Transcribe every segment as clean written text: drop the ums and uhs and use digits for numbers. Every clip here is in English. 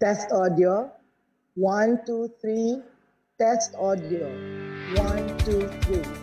Test audio. 1, 2, 3. Test audio. 1, 2, 3.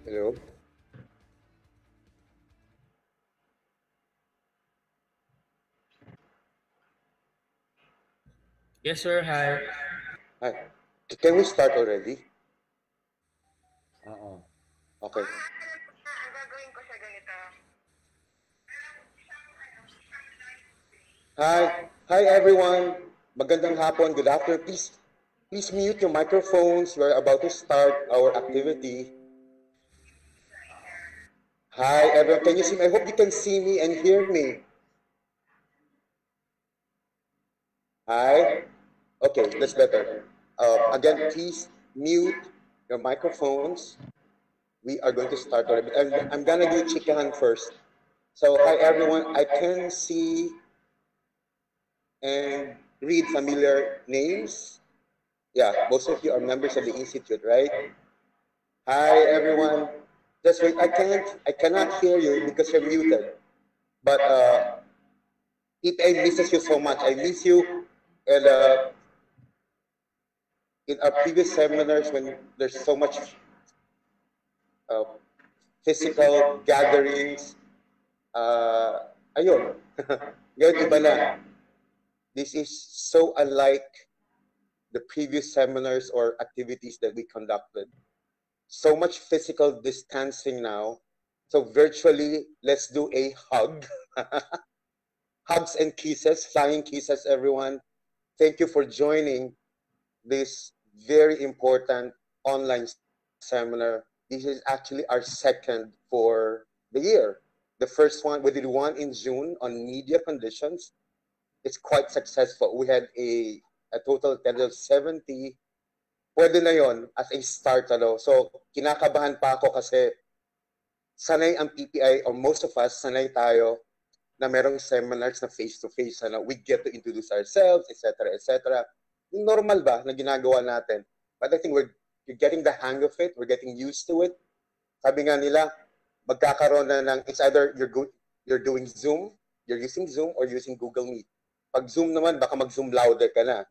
Hello. Yes, sir. Hi. Hi. Can we start already? Okay. Ang gagawin ko siya ganito. Hi. Hi everyone. Magandang hapon. Good afternoon. Please mute your microphones. We're about to start our activity. Hi everyone. Can you see me? I hope you can see me and hear me. Hi. Okay, that's better. Again, please mute your microphones. We are going to start already. I'm gonna do chikahan first. So hi everyone. I can see and read familiar names. Yeah, most of you are members of the institute, right? Hi everyone. Just wait. I cannot hear you because you're muted. But I misses you so much. I miss you. And in our previous seminars, when there's so much uh, physical gatherings, ayun. Ngayon, iba na. This is so unlike the previous seminars or activities that we conducted. So much physical distancing now. So virtually, let's do a hug. Hugs and kisses, flying kisses, everyone. Thank you for joining this very important online seminar. This is actually our second for the year. The first one, we did one in June on media conditions. It's quite successful. We had a total attendance of 70. Pwede na yon as a start. So, kinakabahan pa ako kasi sanay ang PPI, or most of us, sanay tayo na merong seminars na face-to-face. We get to introduce ourselves, etc., etc. Yung normal ba na ginagawa natin? But I think we're getting the hang of it. We're getting used to it. Sabi nga nila, magkakaroon na ng, it's either you're doing Zoom, you're using Zoom, or using Google Meet. Pag Zoom naman, baka mag-Zoom louder ka na.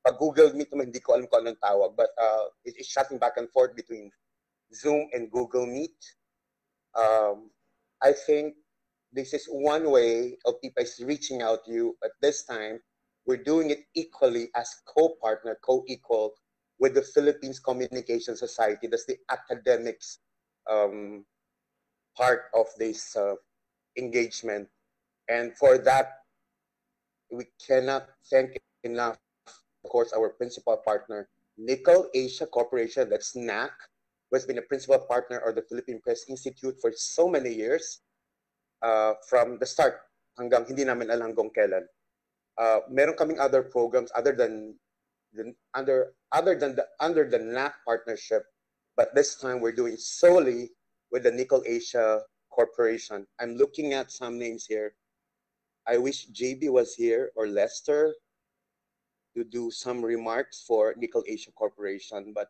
Pag Google Meet naman, hindi ko alam kung anong tawag. But it's shutting back and forth between Zoom and Google Meet. I think this is one way of people is reaching out to you, but this time we're doing it equally as co-partner, co-equal with the Philippines Communication Society. That's the academics part of this engagement. And for that, we cannot thank enough, of course, our principal partner, Nickel Asia Corporation, that's NAC, who has been a principal partner of the Philippine Press Institute for so many years. From the start hanggang hindi namin alam kung kailan. Meron kaming other programs other than the NAC partnership, but this time we're doing solely with the Nickel Asia Corporation. I'm looking at some names here. I wish JB was here or Lester to do some remarks for Nickel Asia Corporation, but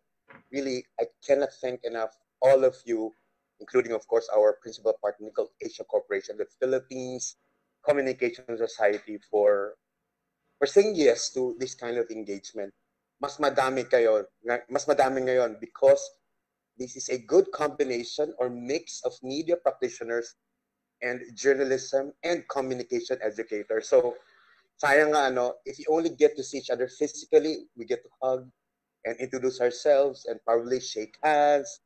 really I cannot thank enough all of you, including, of course, our principal partner, Nickel Asia Corporation, the Philippines Communication Society, for saying yes to this kind of engagement. Mas madami ngayon because this is a good combination or mix of media practitioners and journalism and communication educators. So, sayang nga, if you only get to see each other physically, we get to hug and introduce ourselves and probably shake hands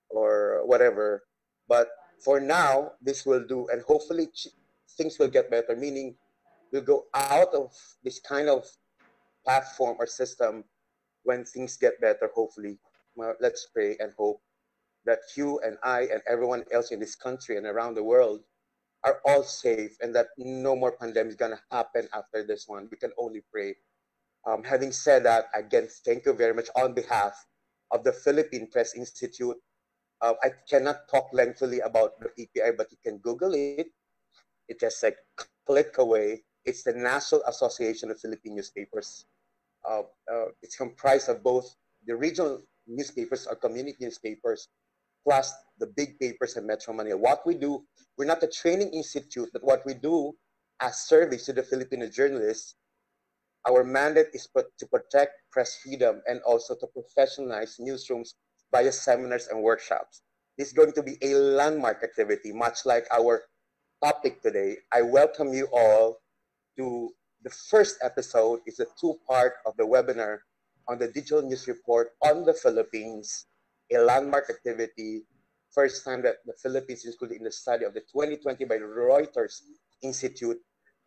or whatever. But for now, this will do, and hopefully things will get better, meaning we'll go out of this kind of platform or system when things get better, hopefully. Well, let's pray and hope that you and I and everyone else in this country and around the world are all safe and that no more pandemic is going to happen after this one. We can only pray. Having said that, again, thank you very much on behalf of the Philippine Press Institute. I cannot talk lengthily about the PPI, but you can Google it. It's just like click away. It's the National Association of Philippine Newspapers. It's comprised of both the regional newspapers or community newspapers, plus the big papers in Metro Manila. What we do, we're not a training institute, but what we do as service to the Filipino journalists, our mandate is to protect press freedom and also to professionalize newsrooms via seminars and workshops. This is going to be a landmark activity, much like our topic today. I welcome you all to the first episode. It's a two-part of the webinar on the Digital News Report on the Philippines, a landmark activity. First time that the Philippines is included in the study of the 2020 by Reuters Institute.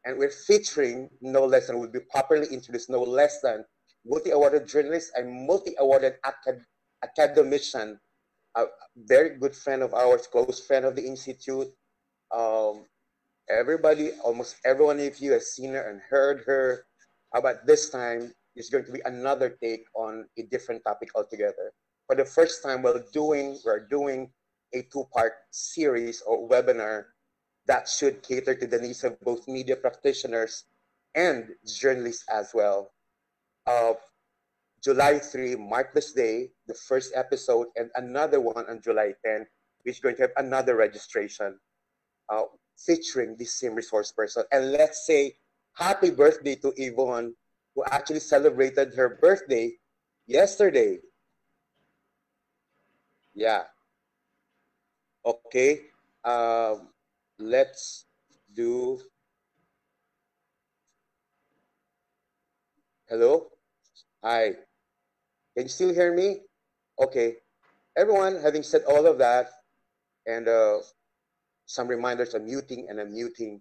And we're featuring no less than, will be properly introduced, no less than multi-awarded journalist and multi-awarded academician, a very good friend of ours, close friend of the Institute. Everybody, almost everyone of you has seen her and heard her. But this time, it's going to be another take on a different topic altogether. For the first time, we're doing a two-part series or webinar that should cater to the needs of both media practitioners and journalists as well. July 3, mark this day, the first episode, and another one on July 10, which is going to have another registration featuring this same resource person. And let's say happy birthday to Yvonne, who actually celebrated her birthday yesterday. Yeah. Okay. Let's do. Hello? Hi. Can you still hear me? Okay. Everyone, having said all of that, and some reminders, I'm muting and unmuting.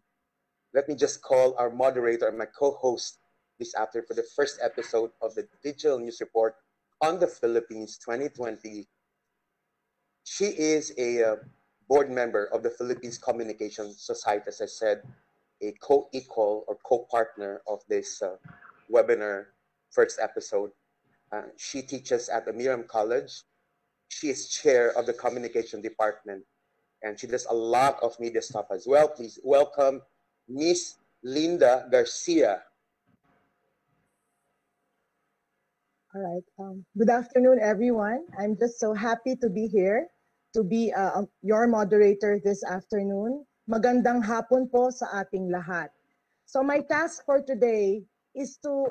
Let me just call our moderator and my co-host this afternoon for the first episode of the Digital News Report on the Philippines 2020. She is a board member of the Philippines Communication Society, as I said, a co-equal or co-partner of this webinar first episode. She teaches at the Miriam College. She is chair of the communication department, and she does a lot of media stuff as well. Please welcome Miss Linda Garcia. All right. Good afternoon, everyone. I'm just so happy to be here, to be your moderator this afternoon. Magandang hapon po sa ating lahat. So my task for today is to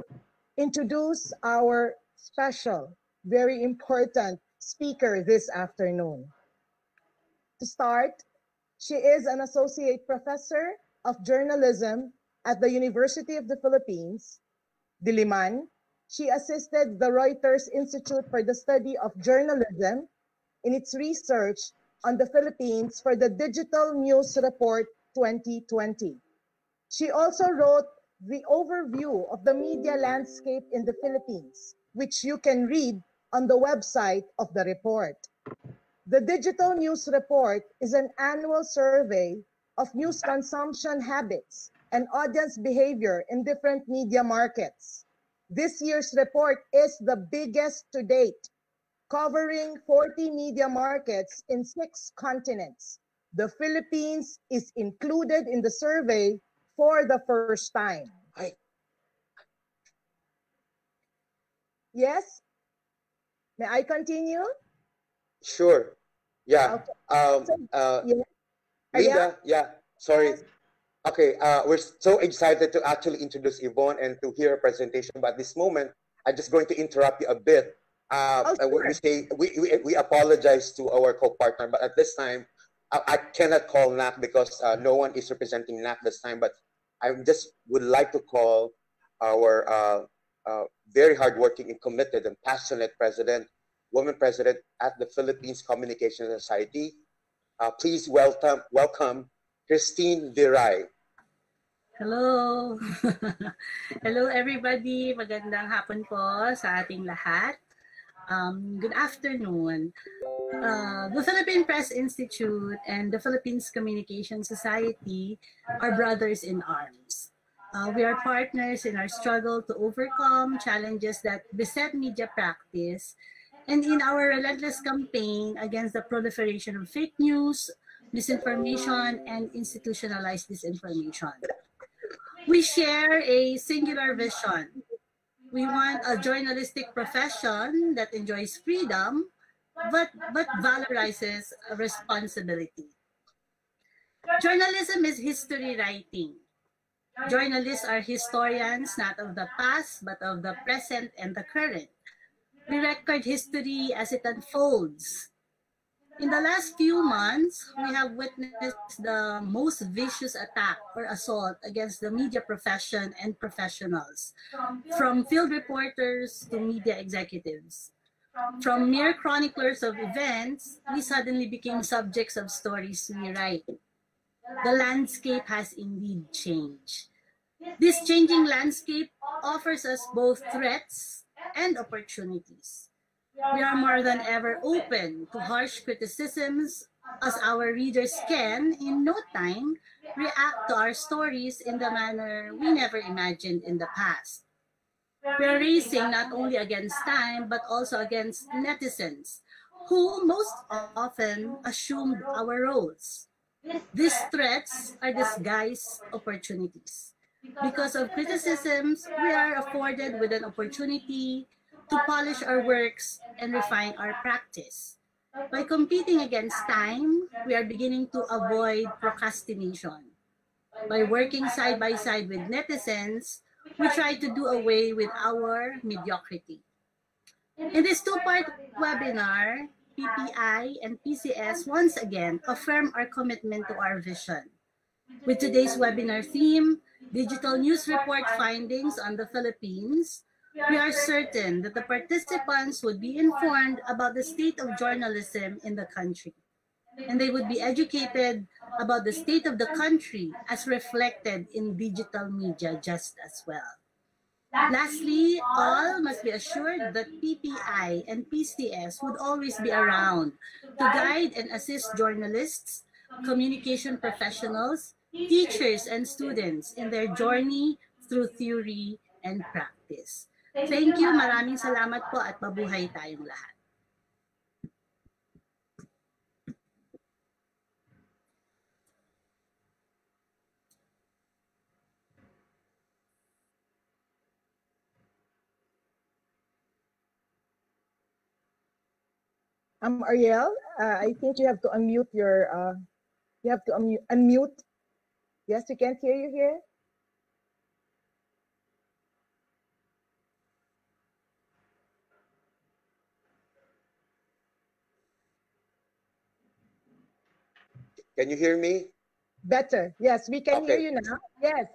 introduce our special, very important speaker this afternoon. To start, she is an associate professor of journalism at the University of the Philippines, Diliman. She assisted the Reuters Institute for the Study of Journalism in its research on the Philippines for the Digital News Report 2020. She also wrote the overview of the media landscape in the Philippines, which you can read on the website of the report. The Digital News Report is an annual survey of news consumption habits and audience behavior in different media markets. This year's report is the biggest to date, covering 40 media markets in 6 continents. The Philippines is included in the survey for the first time. Yes? May I continue? Sure. Yeah. Okay. Linda, yeah, sorry. Okay, we're so excited to actually introduce Yvonne and to hear her presentation, but at this moment, I'm just going to interrupt you a bit. Sure. We apologize to our co-partner, but at this time, I cannot call NAC because no one is representing NAC this time, but I just would like to call our very hardworking and committed and passionate woman president at the Philippines Communication Society. Please welcome Christine Diray. Hello! Hello everybody! Magandang hapon po sa ating lahat. Good afternoon. The Philippine Press Institute and the Philippines Communication Society are brothers in arms. We are partners in our struggle to overcome challenges that beset media practice and in our relentless campaign against the proliferation of fake news, misinformation, and institutionalized disinformation. We share a singular vision. We want a journalistic profession that enjoys freedom, but valorizes responsibility. Journalism is history writing. Journalists are historians not of the past, but of the present and the current. We record history as it unfolds. In the last few months, we have witnessed the most vicious attack or assault against the media profession and professionals, from field reporters to media executives. From mere chroniclers of events, we suddenly became subjects of stories we write. The landscape has indeed changed. This changing landscape offers us both threats and opportunities. We are more than ever open to harsh criticisms, as our readers can, in no time, react to our stories in the manner we never imagined in the past. We are racing not only against time, but also against netizens, who most often assumed our roles. These threats are disguised opportunities. Because of criticisms, we are afforded with an opportunity to polish our works and refine our practice. By competing against time, we are beginning to avoid procrastination. By working side by side with netizens, we try to do away with our mediocrity. In this two-part webinar, PPI and PCS once again affirm our commitment to our vision. With today's webinar theme, Digital News Report Findings on the Philippines, we are certain that the participants would be informed about the state of journalism in the country, and they would be educated about the state of the country as reflected in digital media just as well. Lastly, all must be assured that PPI and PCS would always be around to guide and assist journalists, communication professionals, teachers, and students in their journey through theory and practice. Thank you, maraming salamat po at mabuhay tayong lahat. Ariel, I think you have to unmute your, unmute. Yes, we can't hear you here. Can you hear me? Better. Yes, we can hear you now. Yes.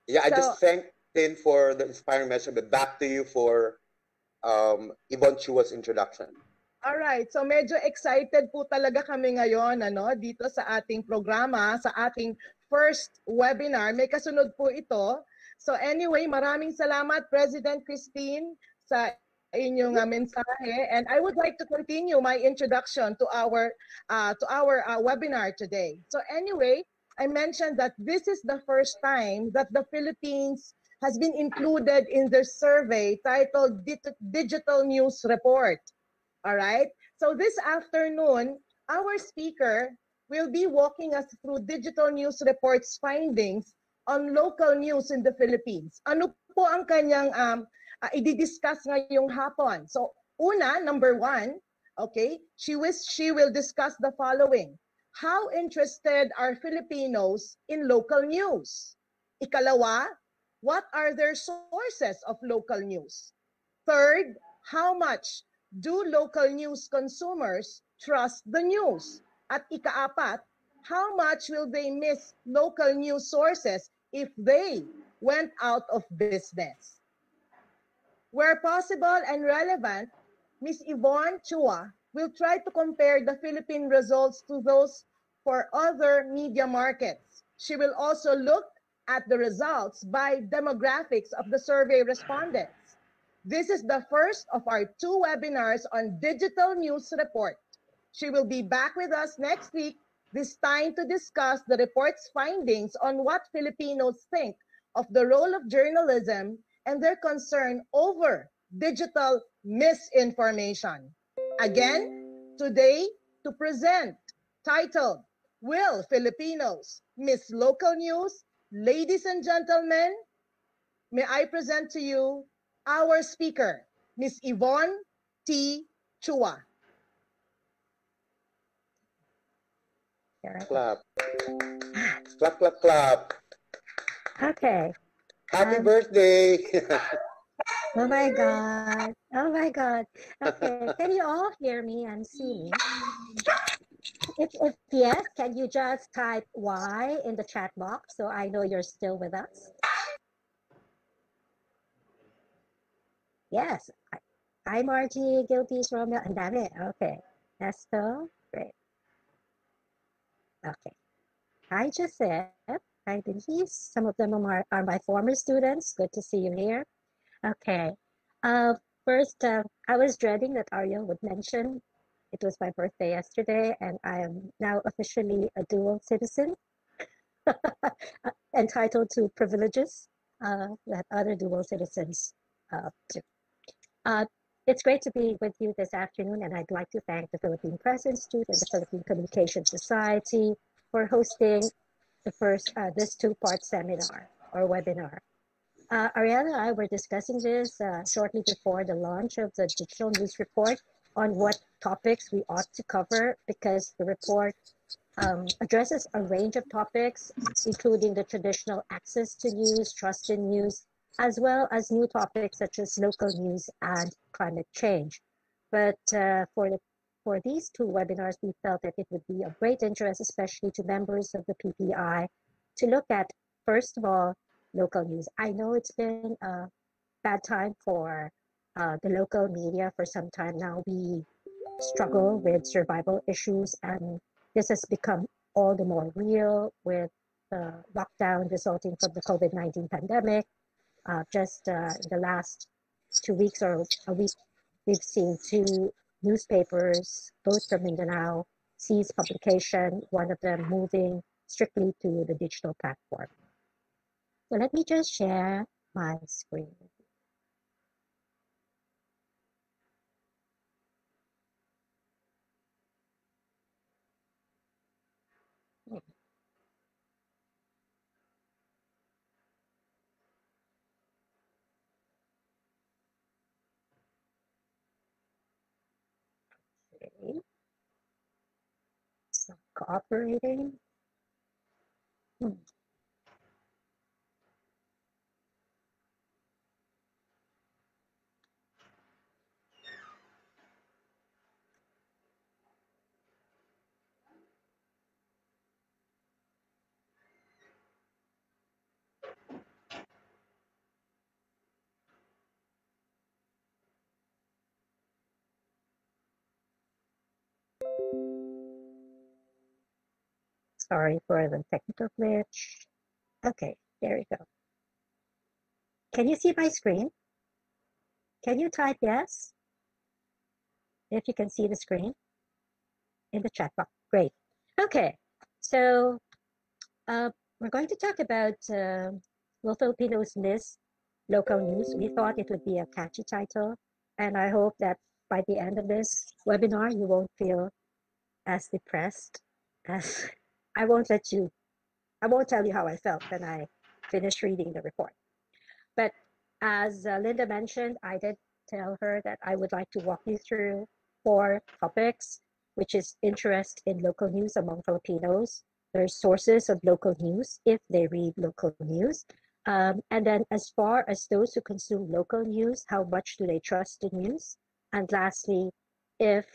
Yeah, I just thanked Tin for the inspiring message, but back to you for Yvonne Chua's introduction. All right. So medyo excited po talaga kami ngayon dito sa ating programa, sa ating first webinar. May kasunod po ito. So anyway, maraming salamat President Christine sa inyong mensahe, and I would like to continue my introduction to our webinar today. So anyway, I mentioned that this is the first time that the Philippines has been included in the survey titled Digital News Report. All right. So this afternoon, our speaker will be walking us through Digital News Report's findings on local news in the Philippines. Ano po ang kanyang i-discuss ngayong hapon? So una, number one, okay, she will discuss the following. How interested are Filipinos in local news? Ikalawa, what are their sources of local news? Third, how much do local news consumers trust the news? At ikaapat, how much will they miss local news sources if they went out of business? Where possible and relevant, Ms. Yvonne Chua will try to compare the Philippine results to those for other media markets. She will also look at the results by demographics of the survey respondents. This is the first of our 2 webinars on Digital News Report. She will be back with us next week, this time to discuss the report's findings on what Filipinos think of the role of journalism and their concern over digital misinformation. Again, today to present, titled, Will Filipinos Miss Local News? Ladies and gentlemen, may I present to you our speaker, Ms. Yvonne T. Chua. Clap. Clap, clap, clap. Okay. Happy birthday. Oh my God. Oh my God. Okay. Can you all hear me and see me? If yes, can you just type Y in the chat box so I know you're still with us? Yes. Hi, Margie, Gilpies, Romeo, and David. Okay. Nesto. Great. Okay. Hi, Joseph. Hi, Denise. Some of them are my former students. Good to see you here. Okay. Uh, First, I was dreading that Ariel would mention it was my birthday yesterday, and I am now officially a dual citizen, entitled to privileges that other dual citizens do. Uh, it's great to be with you this afternoon, and I'd like to thank the Philippine Press Institute and the Philippine Communication Society for hosting this two-part seminar or webinar. Ariana and I were discussing this shortly before the launch of the digital news report on what topics we ought to cover, because the report addresses a range of topics, including the traditional access to news, trust in news, as well as new topics such as local news and climate change. But for these two webinars, we felt that it would be of great interest, especially to members of the PPI, to look at, first of all, local news. I know it's been a bad time for the local media for some time now. We struggle with survival issues, and this has become all the more real with the lockdown resulting from the COVID-19 pandemic. Just in the last 2 weeks or a week, we've seen two newspapers, both from Mindanao, cease publication, one of them moving strictly to the digital platform. So let me just share my screen. Okay, it's not cooperating. Hmm. Sorry for the technical glitch. Okay, there we go. Can you see my screen? Can you type yes if you can see the screen in the chat box? Great. Okay, so we're going to talk about Will Filipinos Miss Local News. We thought it would be a catchy title, and I hope that by the end of this webinar, you won't feel as depressed as I won't tell you how I felt when I finished reading the report. But as Linda mentioned, I did tell her that I would like to walk you through 4 topics, which is interest in local news among Filipinos, their sources of local news if they read local news, and then as far as those who consume local news, how much do they trust the news? And lastly, if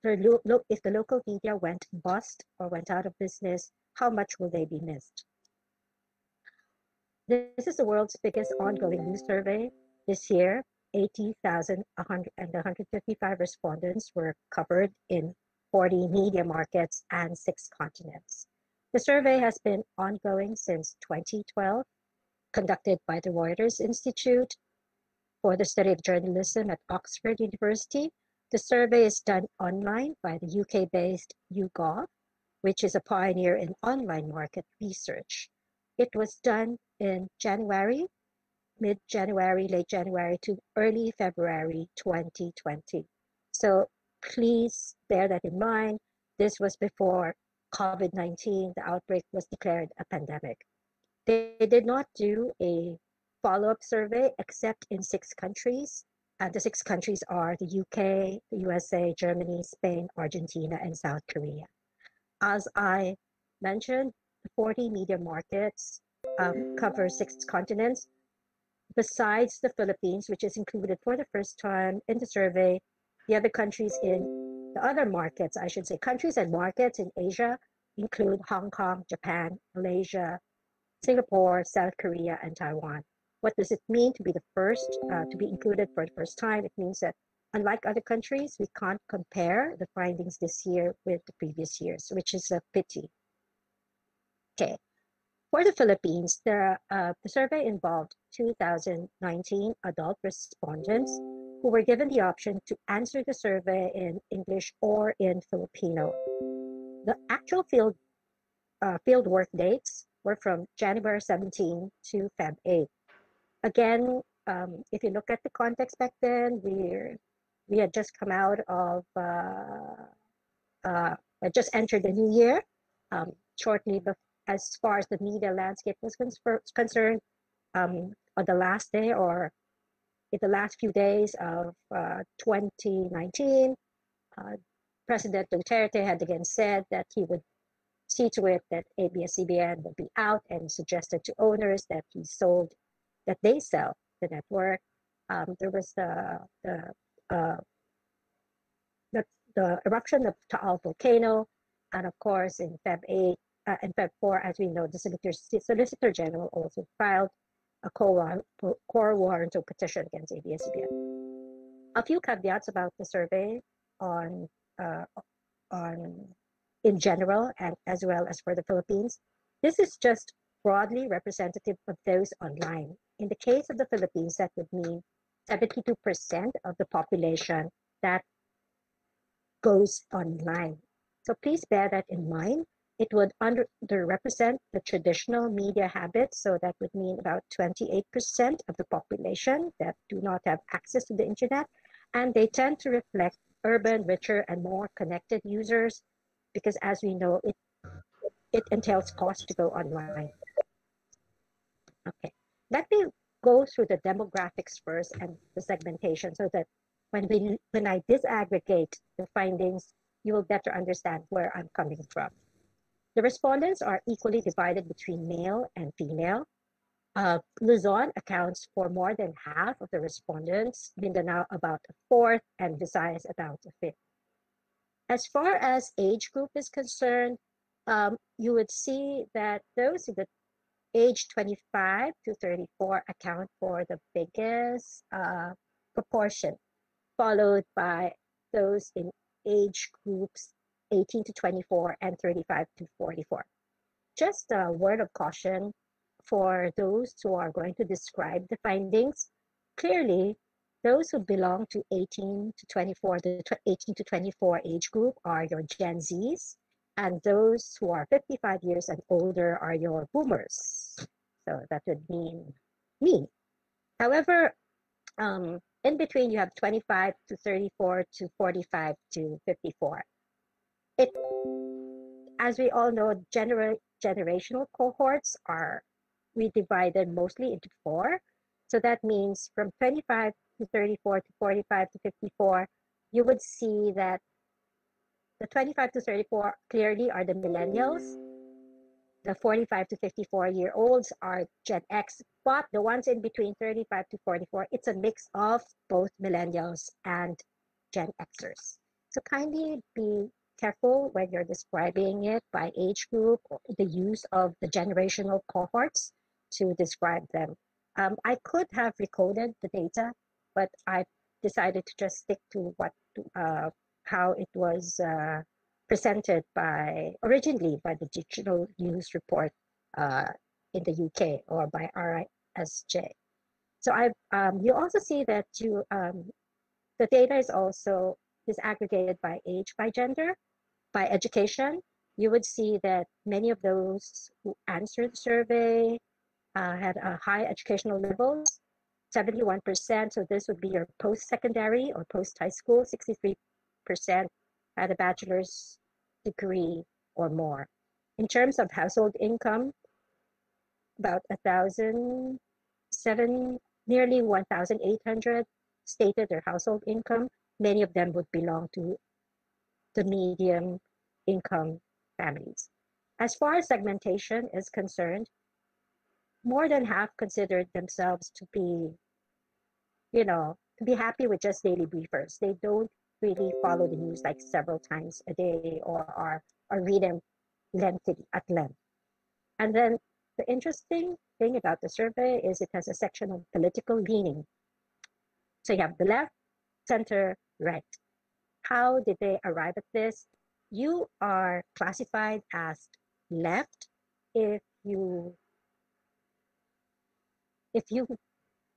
if the local media went bust or went out of business, how much will they be missed? This is the world's biggest ongoing news survey. This year, 80,155 respondents were covered in 40 media markets and 6 continents. The survey has been ongoing since 2012, conducted by the Reuters Institute for the Study of Journalism at Oxford University. The survey is done online by the UK-based YouGov, which is a pioneer in online market research. It was done in January, mid-January, late January to early February 2020. So please bear that in mind. This was before COVID-19, the outbreak was declared a pandemic. They did not do a follow-up survey except in 6 countries. And the 6 countries are the UK, the USA, Germany, Spain, Argentina, and South Korea. As I mentioned, the 40 media markets cover 6 continents. besides the Philippines, which is included for the first time in the survey, the other countries in the other markets, I should say, countries and markets in Asia include Hong Kong, Japan, Malaysia, Singapore, South Korea, and Taiwan. What does it mean to be the first, to be included for the first time? It means that unlike other countries, we can't compare the findings this year with the previous years, which is a pity. Okay. For the Philippines, the survey involved 2019 adult respondents who were given the option to answer the survey in English or in Filipino. The actual field work dates were from January 17 to Feb 8. Again, if you look at the context back then, we had just come out of, had just entered the new year. Shortly as far as the media landscape was concerned, on the last day or in the last few days of 2019, President Duterte had again said that he would see to it that ABS-CBN would be out, and suggested to owners that they sell the network. There was the eruption of Taal volcano, and of course in Feb 8 and Feb 4, as we know, the Solicitor General also filed a quo warranto petition against ABS-CBN. A few caveats about the survey in general, and as well as for the Philippines. This is just broadly representative of those online. In the case of the Philippines, that would mean 72% of the population that goes online. So please bear that in mind. It would underrepresent the traditional media habits. So that would mean about 28% of the population that do not have access to the internet. And they tend to reflect urban, richer, and more connected users, because as we know, it entails cost to go online. Okay, let me go through the demographics first and the segmentation, so that when I disaggregate the findings, you will better understand where I'm coming from. The respondents are equally divided between male and female. Luzon accounts for more than half of the respondents, Mindanao about a fourth, and Visayas about a fifth. As far as age group is concerned, you would see that those in the age 25 to 34 account for the biggest proportion, followed by those in age groups 18 to 24 and 35 to 44. Just a word of caution for those who are going to describe the findings. Clearly, those who belong to 18 to 24, the 18 to 24 age group are your Gen Zs, and those who are 55 years and older are your boomers. So that would mean me. However, in between, you have 25 to 34 to 45 to 54. As we all know, generational cohorts we divided mostly into 4. So that means from 25 to 34 to 45 to 54, you would see that the 25 to 34 clearly are the millennials. The 45 to 54-year-olds are Gen X, but the ones in between 35 to 44, it's a mix of both millennials and Gen Xers. So kindly be careful when you're describing it by age group, or the use of the generational cohorts to describe them. I could have recoded the data, but I decided to just stick to how it was presented originally by the Digital News Report in the UK, or by RISJ. So you also see that the data is also disaggregated by age, by gender, by education. You would see that many of those who answered the survey had a high educational levels, 71%. So this would be your post-secondary or post-high school. 63% had a bachelor's degree or more. In terms of household income, about 1,007, nearly 1,800 stated their household income. Many of them would belong to the medium income families. As far as segmentation is concerned, more than half considered themselves to be, to be happy with just daily briefers. They don't really follow the news like several times a day or read them at length. And then the interesting thing about the survey is it has a section on political leaning. So you have the left, center, right. How did they arrive at this? You are classified as left if you if you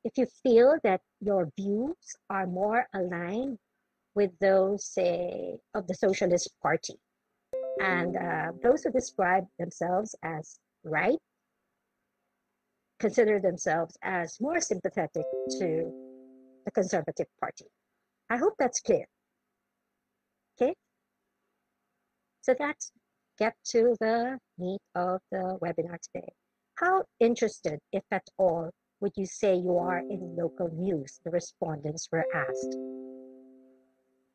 if you feel that your views are more aligned with those, say, of the Socialist Party. And those who describe themselves as right consider themselves as more sympathetic to the Conservative Party. I hope that's clear. Okay, so let's get to the meat of the webinar today. How interested, if at all, would you say you are in local news? The respondents were asked.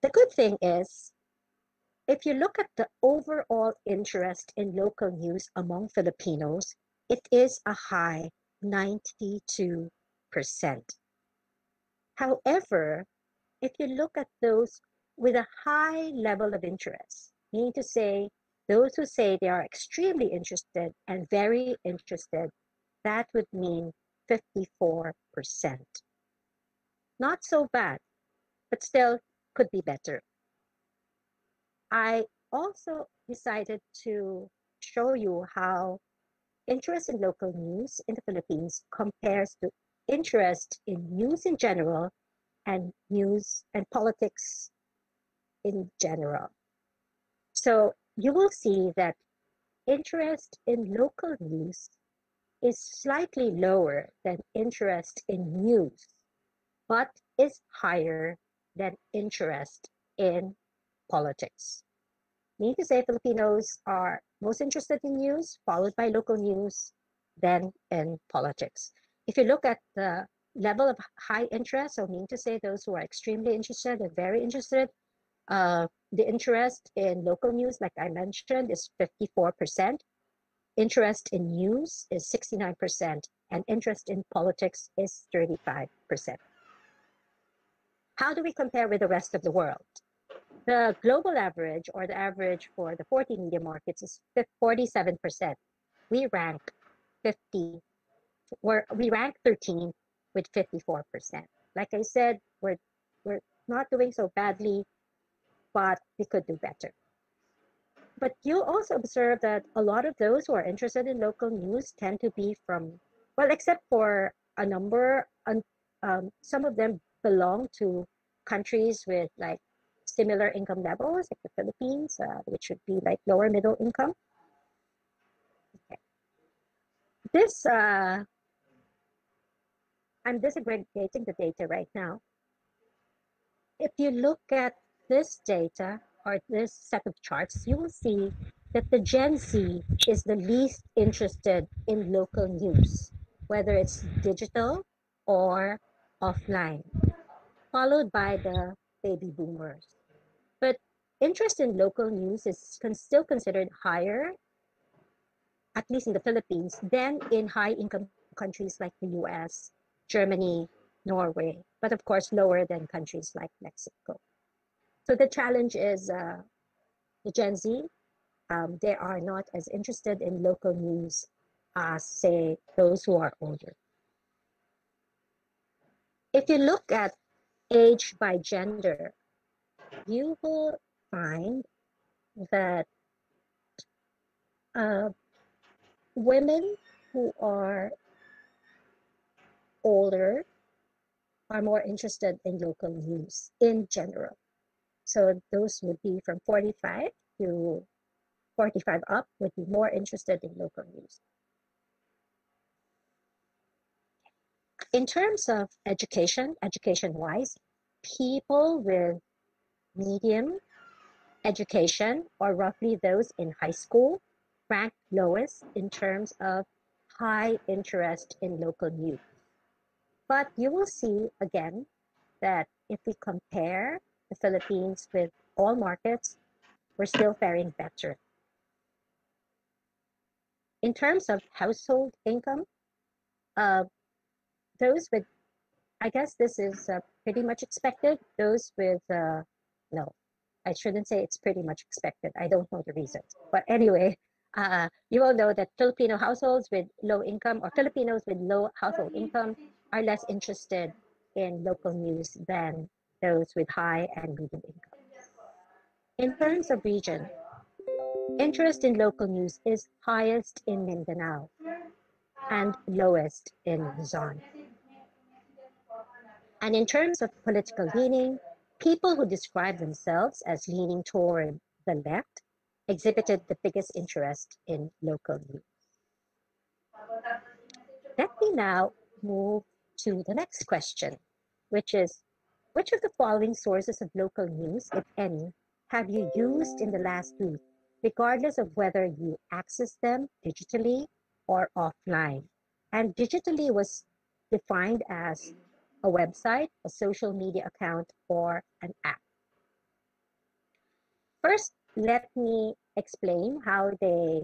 The good thing is, if you look at the overall interest in local news among Filipinos, it is a high 92%. However, if you look at those with a high level of interest, meaning to say, those who say they are extremely interested and very interested, that would mean 54%. Not so bad, but still could be better. I also decided to show you how interest in local news in the Philippines compares to interest in news in general and news and politics in general. So you will see that interest in local news is slightly lower than interest in news, but is higher than interest in politics. Meaning to say Filipinos are most interested in news, followed by local news, then in politics. If you look at the level of high interest, so meaning to say those who are extremely interested and very interested, the interest in local news, like I mentioned, is 54%. Interest in news is 69%, and interest in politics is 35%. How do we compare with the rest of the world? The global average, or the average for the 40 media markets, is 47%. We rank 50, we rank 13 with 54%. Like I said, we're not doing so badly, but we could do better. But you'll also observe that a lot of those who are interested in local news tend to be from, well, except for a number, some of them belong to countries with like similar income levels, like the Philippines, which would be like lower middle income. Okay. This, I'm disaggregating the data right now. If you look at this data or this set of charts, you will see that the Gen Z is the least interested in local news, whether it's digital or offline, followed by the baby boomers. But interest in local news is still considered higher, at least in the Philippines, than in high-income countries like the US, Germany, Norway, but of course lower than countries like Mexico. So the challenge is the Gen Z, they are not as interested in local news as, say, those who are older. If you look at age by gender, you will find that women who are older are more interested in local news in general. So those would be from 45 to 45 up would be more interested in local news. In terms of education-wise, people with medium education, or roughly those in high school, rank lowest in terms of high interest in local news. But you will see again that if we compare the Philippines with all markets, we're still faring better. In terms of household income, Those with, I guess this is pretty much expected. Those with, no, I shouldn't say it's pretty much expected. I don't know the reasons. But anyway, you all know that Filipino households with low income or Filipinos with low household income are less interested in local news than those with high and medium income. In terms of region, interest in local news is highest in Mindanao and lowest in Luzon. And in terms of political leaning, people who describe themselves as leaning toward the left exhibited the biggest interest in local news. Let me now move to the next question, which is, which of the following sources of local news, if any, have you used in the last week, regardless of whether you access them digitally or offline? And digitally was defined as a website, a social media account, or an app. First, let me explain how they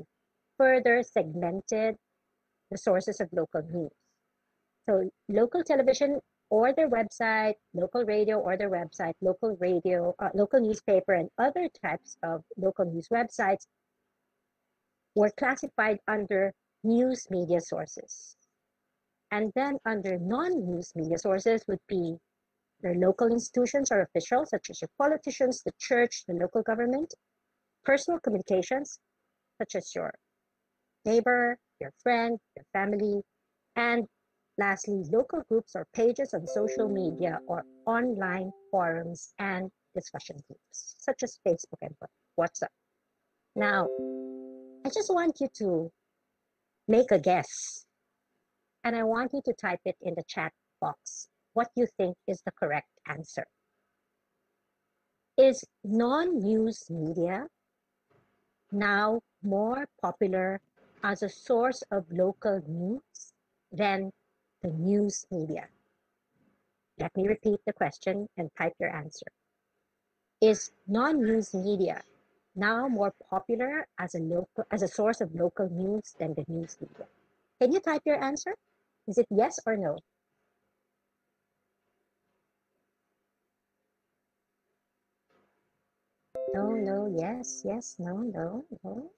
further segmented the sources of local news. So local television or their website, local radio or their website, local newspaper, and other types of local news websites were classified under news media sources. And then under non-news media sources would be their local institutions or officials, such as your politicians, the church, the local government, personal communications, such as your neighbor, your friend, your family, and lastly, local groups or pages on social media or online forums and discussion groups, such as Facebook and WhatsApp. Now, I just want you to make a guess, and I want you to type it in the chat box what you think is the correct answer. Is non-news media now more popular as a source of local news than the news media? Let me repeat the question and type your answer. Is non-news media now more popular as a source of local news than the news media? Can you type your answer? Is it yes or no? No, no, yes, yes, no, no, no.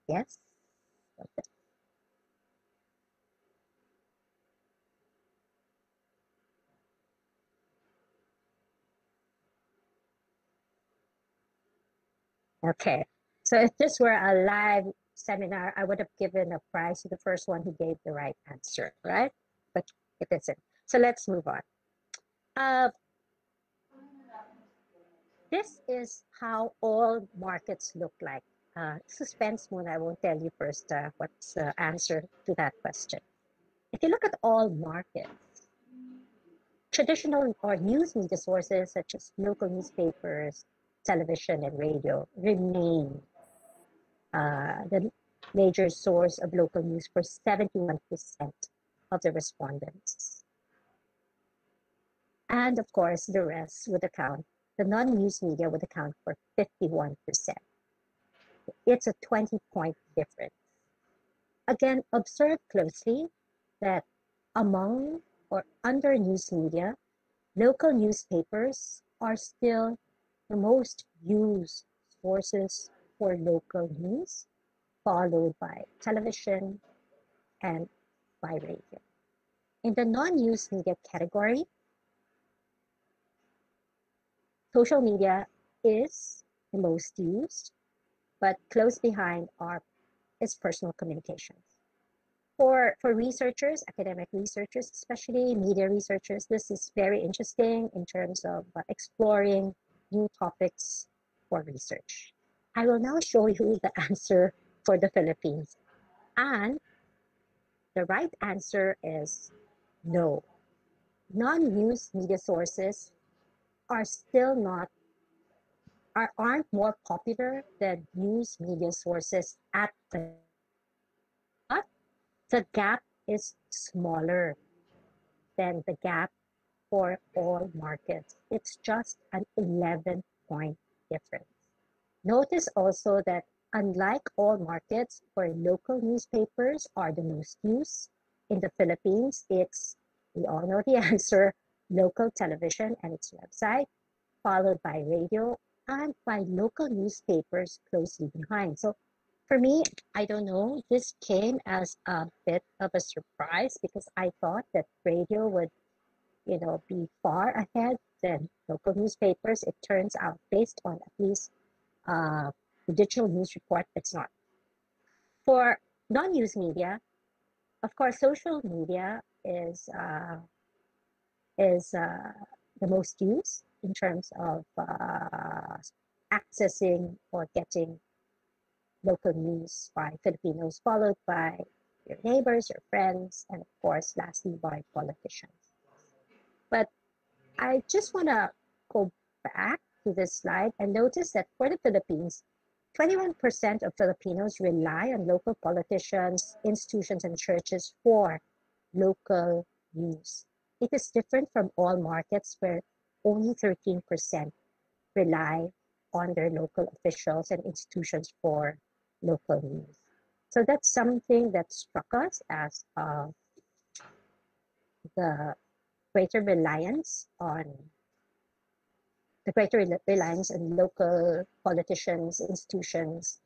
Yes. Okay. So if this were a live seminar, I would have given a prize to the first one who gave the right answer, right? But it isn't. So let's move on. This is how all markets look like. Suspense mode, I won't tell you first what's the answer to that question. If you look at all markets, traditional or news media sources such as local newspapers, television, and radio remain the major source of local news for 71% of the respondents. And of course, the rest would account, the non-news media would account for 51%. It's a 20-point difference. Again, observe closely that among or under news media, local newspapers are still the most used sources for local news, followed by television and by radio. In the non-news media category, social media is the most used, but close behind is personal communications. For researchers, academic researchers, especially media researchers, this is very interesting in terms of exploring new topics for research. I will now show you the answer for the Philippines. And the right answer is no. Non-news media sources are still aren't more popular than news media sources at the the gap is smaller than the gap for all markets. It's just an 11-point difference. Notice also that unlike all markets where local newspapers are the most used, in the Philippines, it's, we all know the answer, local television and its website, followed by radio and by local newspapers closely behind. So for me, I don't know, this came as a bit of a surprise because I thought that radio would, be far ahead than local newspapers. It turns out, based on at least the digital news report, it's not. For non-news media, of course, social media is the most used in terms of accessing or getting local news by Filipinos, followed by your neighbors, your friends, and of course, lastly, by politicians. But I just want to go back to this slide and notice that for the Philippines, 21% of Filipinos rely on local politicians, institutions, and churches for local news. It is different from all markets where only 13% rely on their local officials and institutions for local news. So that's something that struck us as the greater reliance on local politicians, institutions,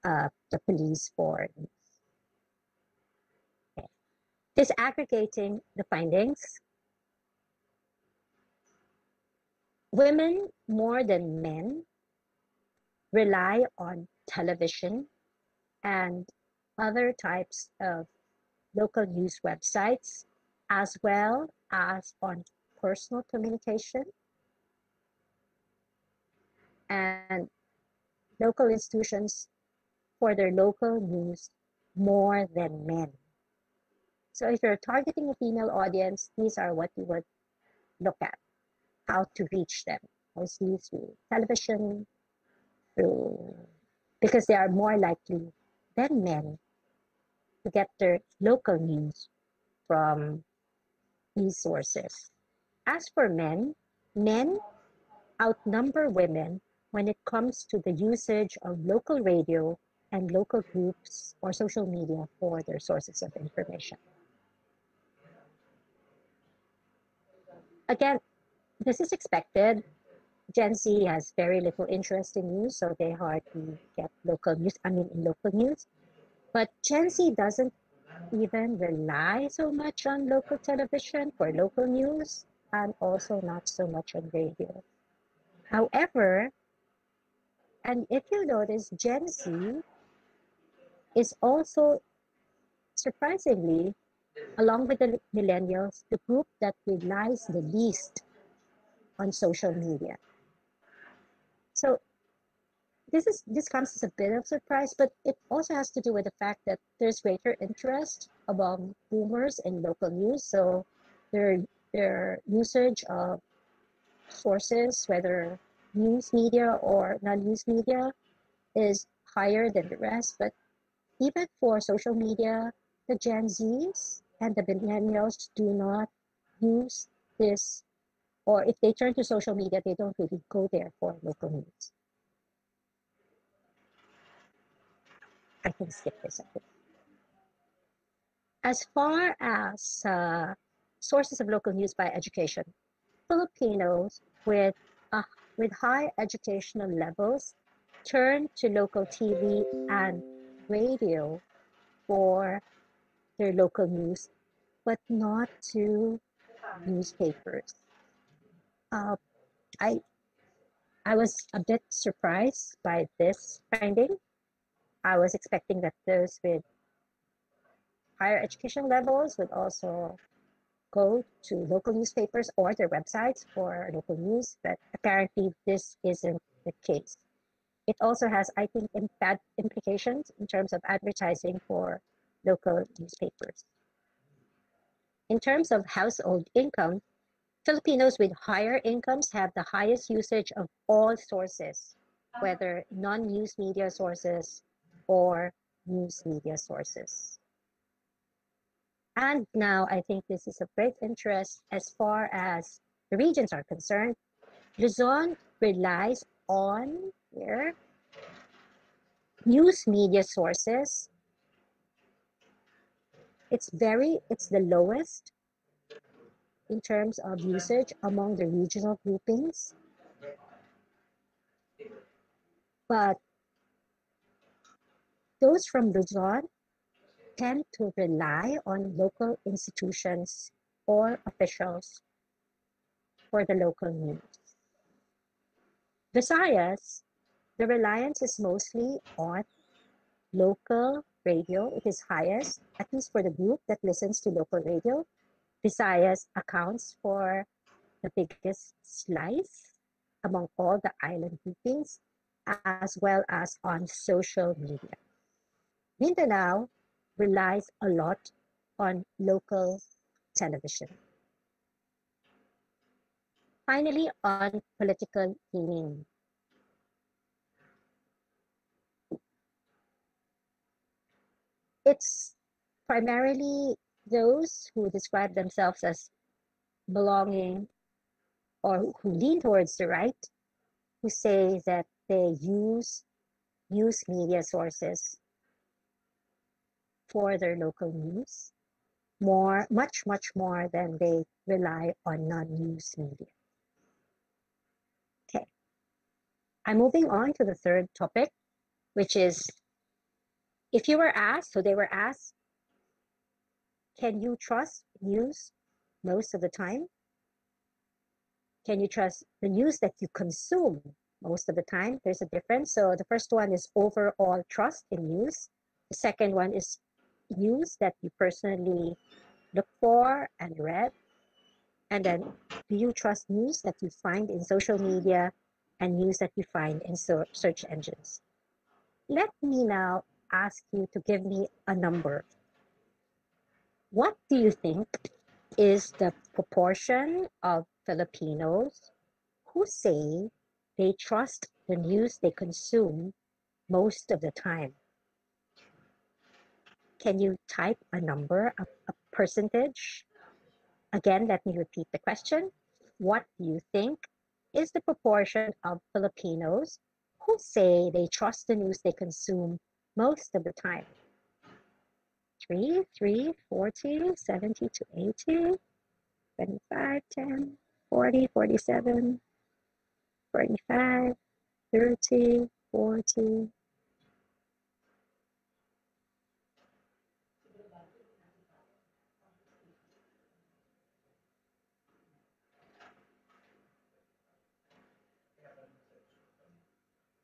the police for news. Okay. Disaggregating the findings, women more than men rely on television and other types of local news websites, as well as on personal communication and local institutions for their local news more than men. So if you're targeting a female audience, these are what you would look at, how to reach them, mostly through television, because they are more likely than men to get their local news from these sources. As for men outnumber women when it comes to the usage of local radio and local groups or social media for their sources of information. Again, this is expected. Gen Z has very little interest in news, so they hardly get in local news. But Gen Z doesn't even rely so much on local television for local news and also not so much on radio. However, and if you notice, Gen Z is also surprisingly, along with the millennials, the group that relies the least on social media. So this comes as a bit of surprise, but it also has to do with the fact that there's greater interest among boomers in local news. So their usage of sources, whether news media or non-news media, is higher than the rest. But even for social media, the Gen Zs and the millennials do not use this, or if they turn to social media, they don't really go there for local news. I can skip this, I think. As far as sources of local news by education, Filipinos with high educational levels turn to local TV and radio for their local news, but not to newspapers. I was a bit surprised by this finding. I was expecting that those with higher education levels would also go to local newspapers or their websites for local news, but apparently this isn't the case. It also has, I think, bad implications in terms of advertising for local newspapers. In terms of household income, Filipinos with higher incomes have the highest usage of all sources, whether non-news media sources or news media sources. And now I think this is of great interest as far as the regions are concerned. Luzon relies on here news media sources. It's the lowest in terms of usage among the regional groupings. But those from Luzon tend to rely on local institutions or officials for the local news. Visayas, the reliance is mostly on local radio. It is highest, at least for the group that listens to local radio. Visayas accounts for the biggest slice among all the island groupings, as well as on social media. Mindanao relies a lot on local television. Finally, on political leaning. It's primarily those who describe themselves as belonging or who lean towards the right, who say that they use news media sources for their local news much more than they rely on non-news media. Okay, I'm moving on to the third topic, which is if you were asked, so they were asked, can you trust news most of the time? Can you trust the news that you consume most of the time? There's a difference. So the first one is overall trust in news. The second one is news that you personally look for and read. And then do you trust news that you find in social media and news that you find in search engines? Let me now ask you to give me a number. What do you think is the proportion of Filipinos who say they trust the news they consume most of the time? Can you type a number, a percentage? Again, let me repeat the question. What do you think is the proportion of Filipinos who say they trust the news they consume most of the time? 3, 40, 70 to 80, 25, 10, 40, 47, 45, 30, 40.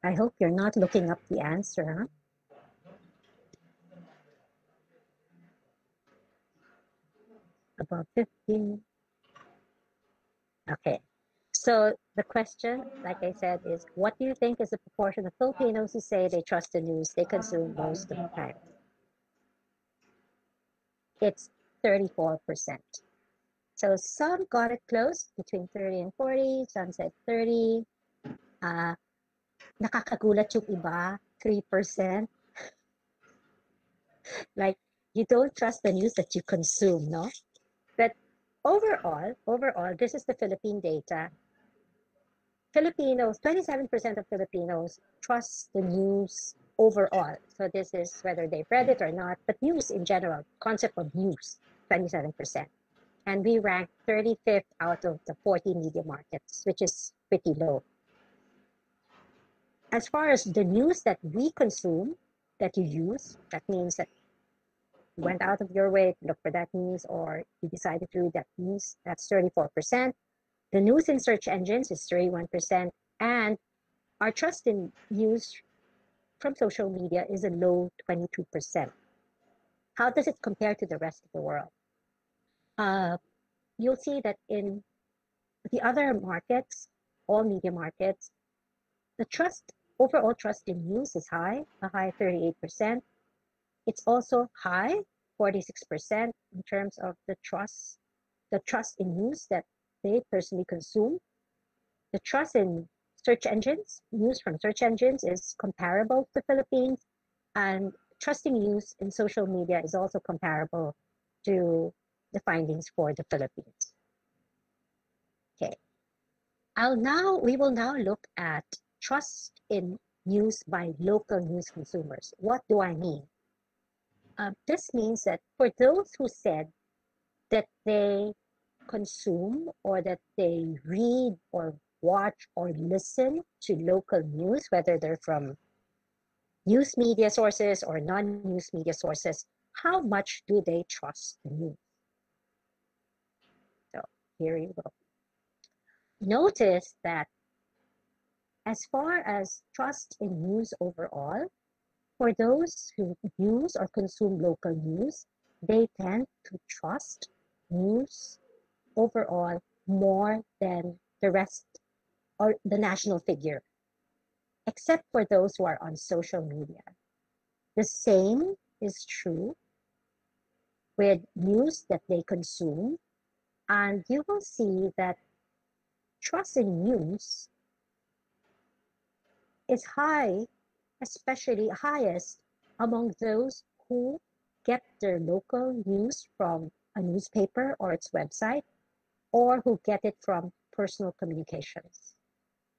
I hope you're not looking up the answer, huh? About 15. Okay. So the question, like I said, is what do you think is the proportion of Filipinos who say they trust the news they consume most of the time? It's 34%. So some got it close, between 30 and 40. Some said 30. Nakakagulat yung iba, 3%. Like, you don't trust the news that you consume, no? But overall, this is the Philippine data. Filipinos, 27% of Filipinos trust the news overall. So this is whether they've read it or not, but news in general, concept of news, 27%. And we rank 35th out of the 40 media markets, which is pretty low. As far as the news that we consume, that you use, that means that you went out of your way to look for that news or you decided to read that news, that's 34%. The news in search engines is 31%, and our trust in news from social media is a low 22%. How does it compare to the rest of the world? You'll see that in the other markets, all media markets, the overall trust in news is high, a high 38%. It's also high, 46% in terms of the trust in news that they personally consume. The trust in search engines, news from search engines is comparable to the Philippines, and trusting news in social media is also comparable to the findings for the Philippines. Okay. We will now look at trust in news by local news consumers. What do I mean? This means that for those who said that they consume or that they read or watch or listen to local news, whether they're from news media sources or non-news media sources, how much do they trust the news? So here you go. Notice that as far as trust in news overall, for those who use or consume local news, they tend to trust news overall more than the rest or the national figure, except for those who are on social media. The same is true with news that they consume, and you will see that trust in news is high, especially highest among those who get their local news from a newspaper or its website, or who get it from personal communications.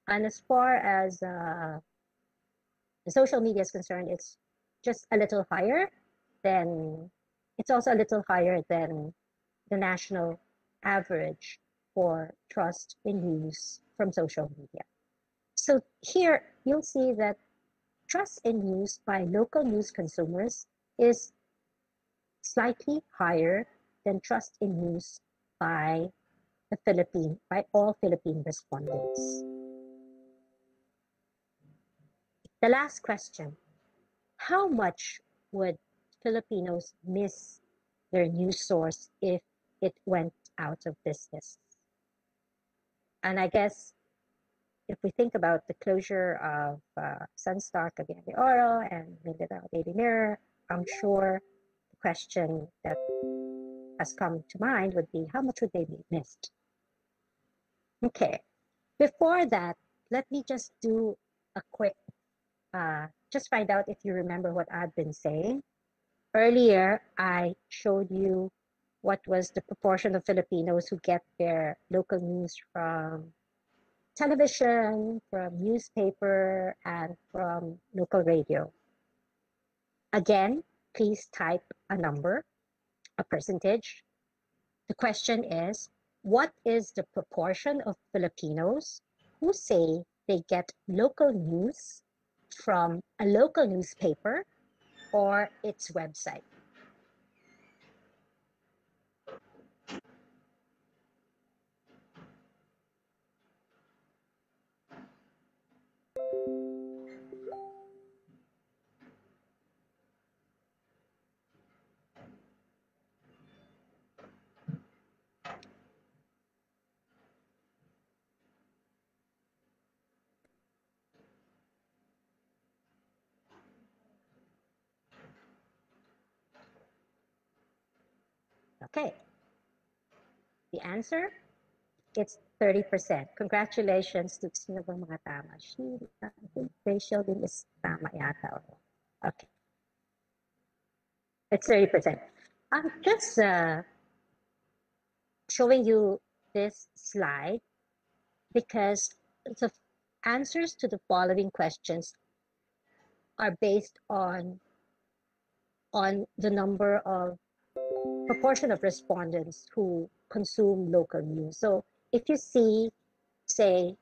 And as far as the social media is concerned, it's just a little higher than, it's also a little higher than the national average for trust in news from social media. So here you'll see that trust in news by local news consumers is slightly higher than trust in news by all Philippine respondents. The last question, how much would Filipinos miss their news source if it went out of business? And I guess if we think about the closure of Sunstar, Cagayan de Oro, and Mindanao Daily Mirror, I'm sure the question that has come to mind would be, how much would they be missed? Okay, before that, let me just do a quick, just find out if you remember what I've been saying. Earlier, I showed you what was the proportion of Filipinos who get their local news from television, from newspaper, and from local radio. Again, please type a number, a percentage. The question is, what is the proportion of Filipinos who say they get local news from a local newspaper or its website? Okay. The answer, it's 30%. Congratulations to sino ba mga tama? Sheila, I think Rachel din is tama yata. Okay. It's 30%. I'm just showing you this slide because the answers to the following questions are based on the number of proportion of respondents who consume local news. So if you see, say,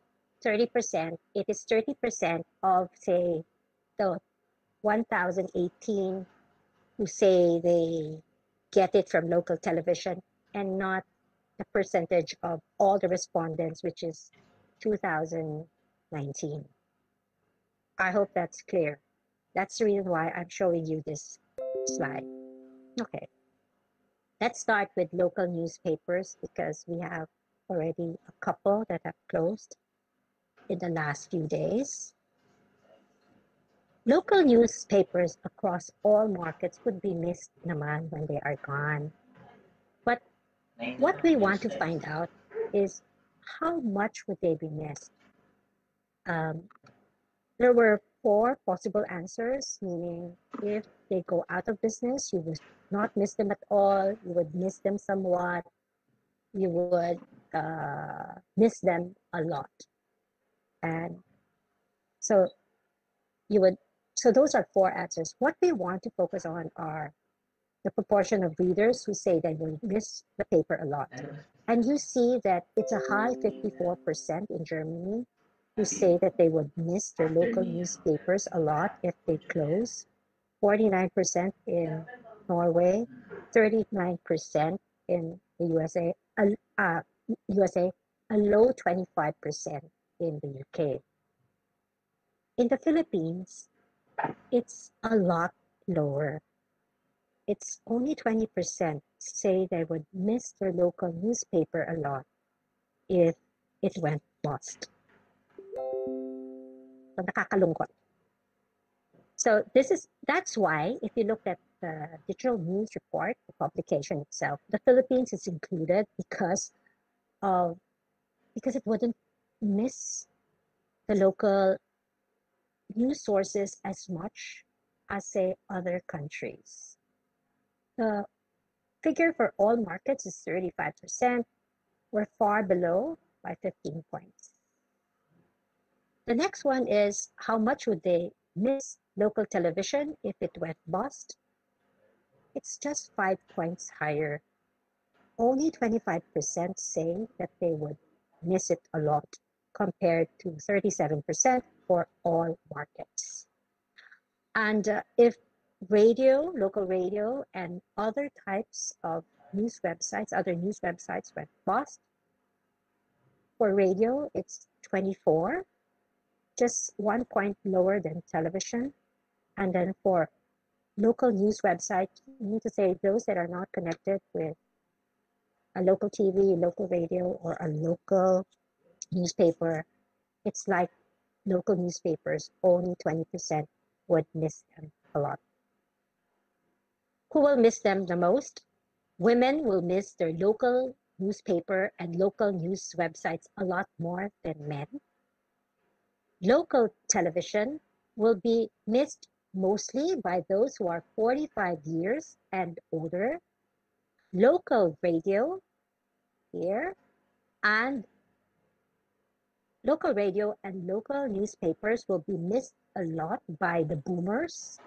30%, it is 30% of, say, the 1,018 who say they get it from local television, and not the percentage of all the respondents, which is 2019. I hope that's clear. That's the reason why I'm showing you this slide. Okay. Let's start with local newspapers because we have already a couple that have closed in the last few days. Local newspapers across all markets would be missed naman when they are gone. But what we want to find out is how much would they be missed? There were 4 possible answers, meaning if they go out of business, you would not miss them at all. You would miss them somewhat. You would miss them a lot. And so you would, so those are four answers. What we want to focus on are the proportion of readers who say they will miss the paper a lot. And you see that it's a high 54% in Germany who say that they would miss their local newspapers a lot if they close, 49% in Norway, 39% in the USA, USA, a low 25% in the UK. In the Philippines, it's a lot lower. It's only 20% say they would miss their local newspaper a lot if it went bust. So nakakalungkot. So that's why if you look at the digital news report, the publication itself, the Philippines is included because it wouldn't miss the local news sources as much as say other countries. The figure for all markets is 35%. We're far below by 15 points. The next one is how much would they miss local television if it went bust? It's just 5 points higher. Only 25% say that they would miss it a lot compared to 37% for all markets. And if radio, local radio, and other types of news websites, other news websites went bust, for radio, it's 24, just 1 point lower than television. And then for local news websites, you need to say those that are not connected with a local TV, local radio, or a local newspaper, it's like local newspapers, only 20% would miss them a lot. Who will miss them the most? Women will miss their local newspaper and local news websites a lot more than men. Local television will be missed mostly by those who are 45 years and older. Local radio here and local radio and local newspapers will be missed a lot by the boomers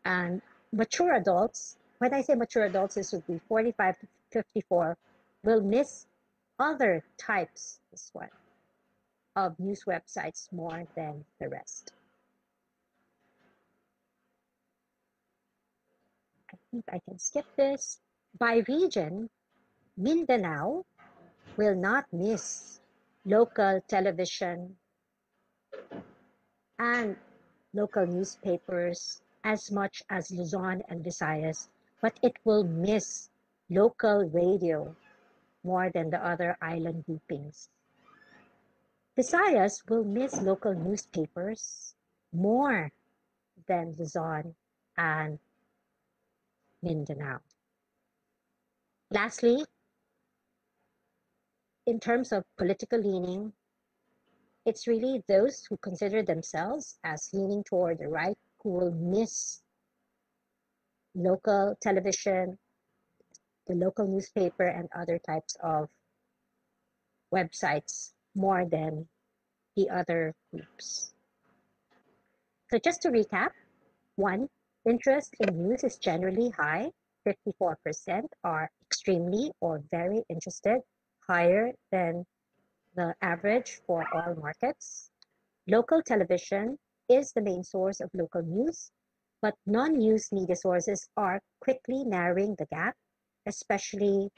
and mature adults. When I say mature adults, this would be 45 to 54, will miss other types, this one, of news websites more than the rest. I think I can skip this. By region, Mindanao will not miss local television and local newspapers as much as Luzon and Visayas, but it will miss local radio more than the other island groupings. Visayas will miss local newspapers more than Luzon and Mindanao. Lastly, in terms of political leaning, it's really those who consider themselves as leaning toward the right who will miss local television, the local newspaper, and other types of websites more than the other groups. So just to recap, 1, interest in news is generally high. 54% are extremely or very interested, higher than the average for all markets. Local television is the main source of local news, but non-news media sources are quickly narrowing the gap, especially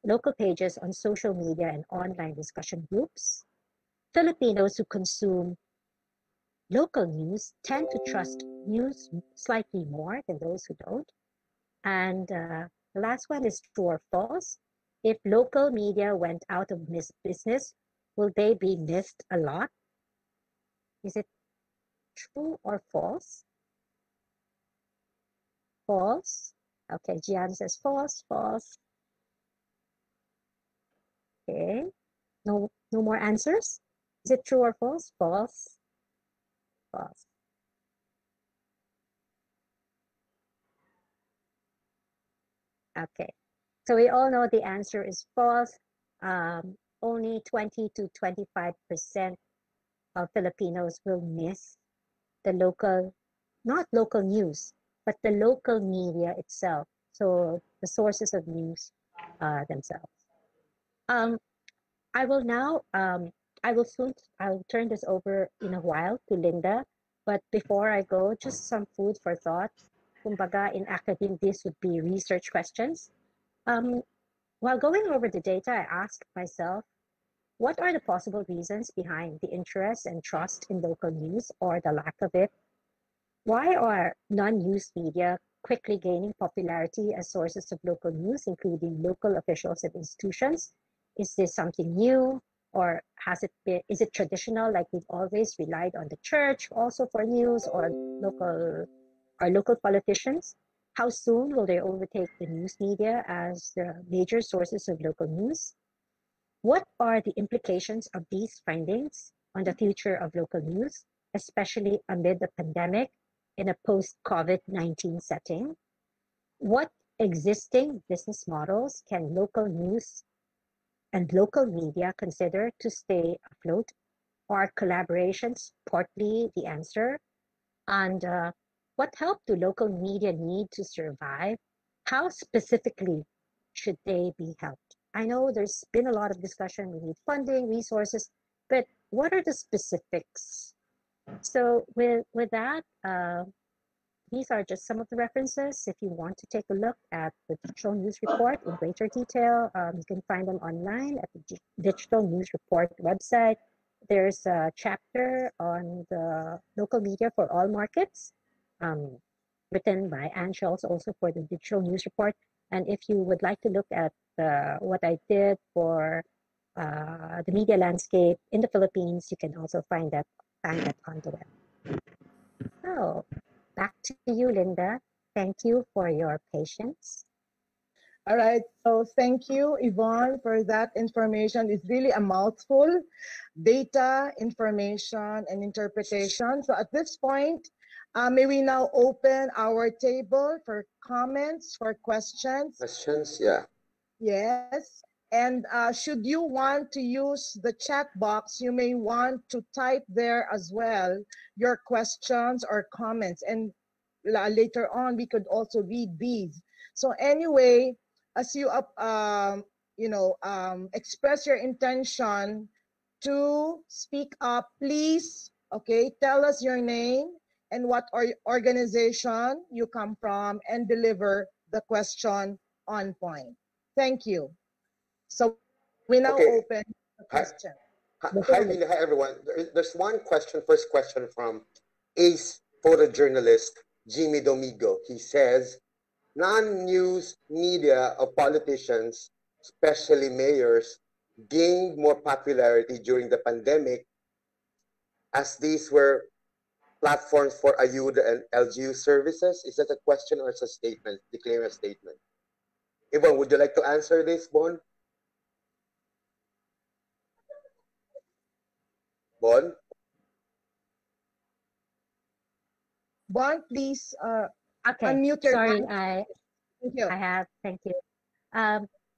local pages on social media and online discussion groups. Filipinos who consume local news tend to trust news slightly more than those who don't. And the last one is true or false. If local media went out of business, will they be missed a lot? Is it true or false? False. Okay, Gian says false, false. Okay, no more answers. Is it true or false? False, false. Okay. So we all know the answer is false. Only 20 to 25% of Filipinos will miss the local, not local news, but the local media itself. So the sources of news themselves. Um, I will now, I'll turn this over in a while to Linda. But before I go, just some food for thought. Kumbaga, in academia, this would be research questions. Um, while going over the data, I asked myself, what are the possible reasons behind the interest and trust in local news or the lack of it? Why are non-news media quickly gaining popularity as sources of local news, including local officials and institutions? Is this something new, or is it traditional, like we've always relied on the church also for news, or local politicians? How soon will they overtake the news media as the major sources of local news? What are the implications of these findings on the future of local news, especially amid the pandemic in a post-COVID-19 setting? What existing business models can local news and local media consider to stay afloat? Are collaborations partly the answer? And what help do local media need to survive? How specifically should they be helped? I know there's been a lot of discussion. We need funding, resources, but what are the specifics? So with that, these are just some of the references. If you want to take a look at the Digital News Report in greater detail, you can find them online at the Digital News Report website. There's a chapter on the local media for all markets, written by Anne Schultz, also for the Digital News Report. And if you would like to look at what I did for the media landscape in the Philippines, you can also find that on the web. So back to you, Linda. Thank you for your patience. All right, so thank you, Yvonne, for that information. It's really a mouthful, data, information, and interpretation. So at this point, may we now open our table for comments, for questions? Questions? Yeah. Yes. And should you want to use the chat box, you may want to type there as well your questions or comments. And later on, we could also read these. So anyway, as you express your intention to speak up, please, okay, tell us your name and what organization you come from, and deliver the question on point. Thank you. So we now Okay. open the question. Hi, everyone. There's one question, first question from ace photojournalist Jimmy Domingo. He says, non-news media of politicians, especially mayors, gained more popularity during the pandemic as these were platforms for Ayuda and LGU services. Is that a question or is it a statement? Declare a statement. Yvonne, would you like to answer this, Bon? Bon? Bon, please Okay, unmute your sorry, mic. Thank you. thank you.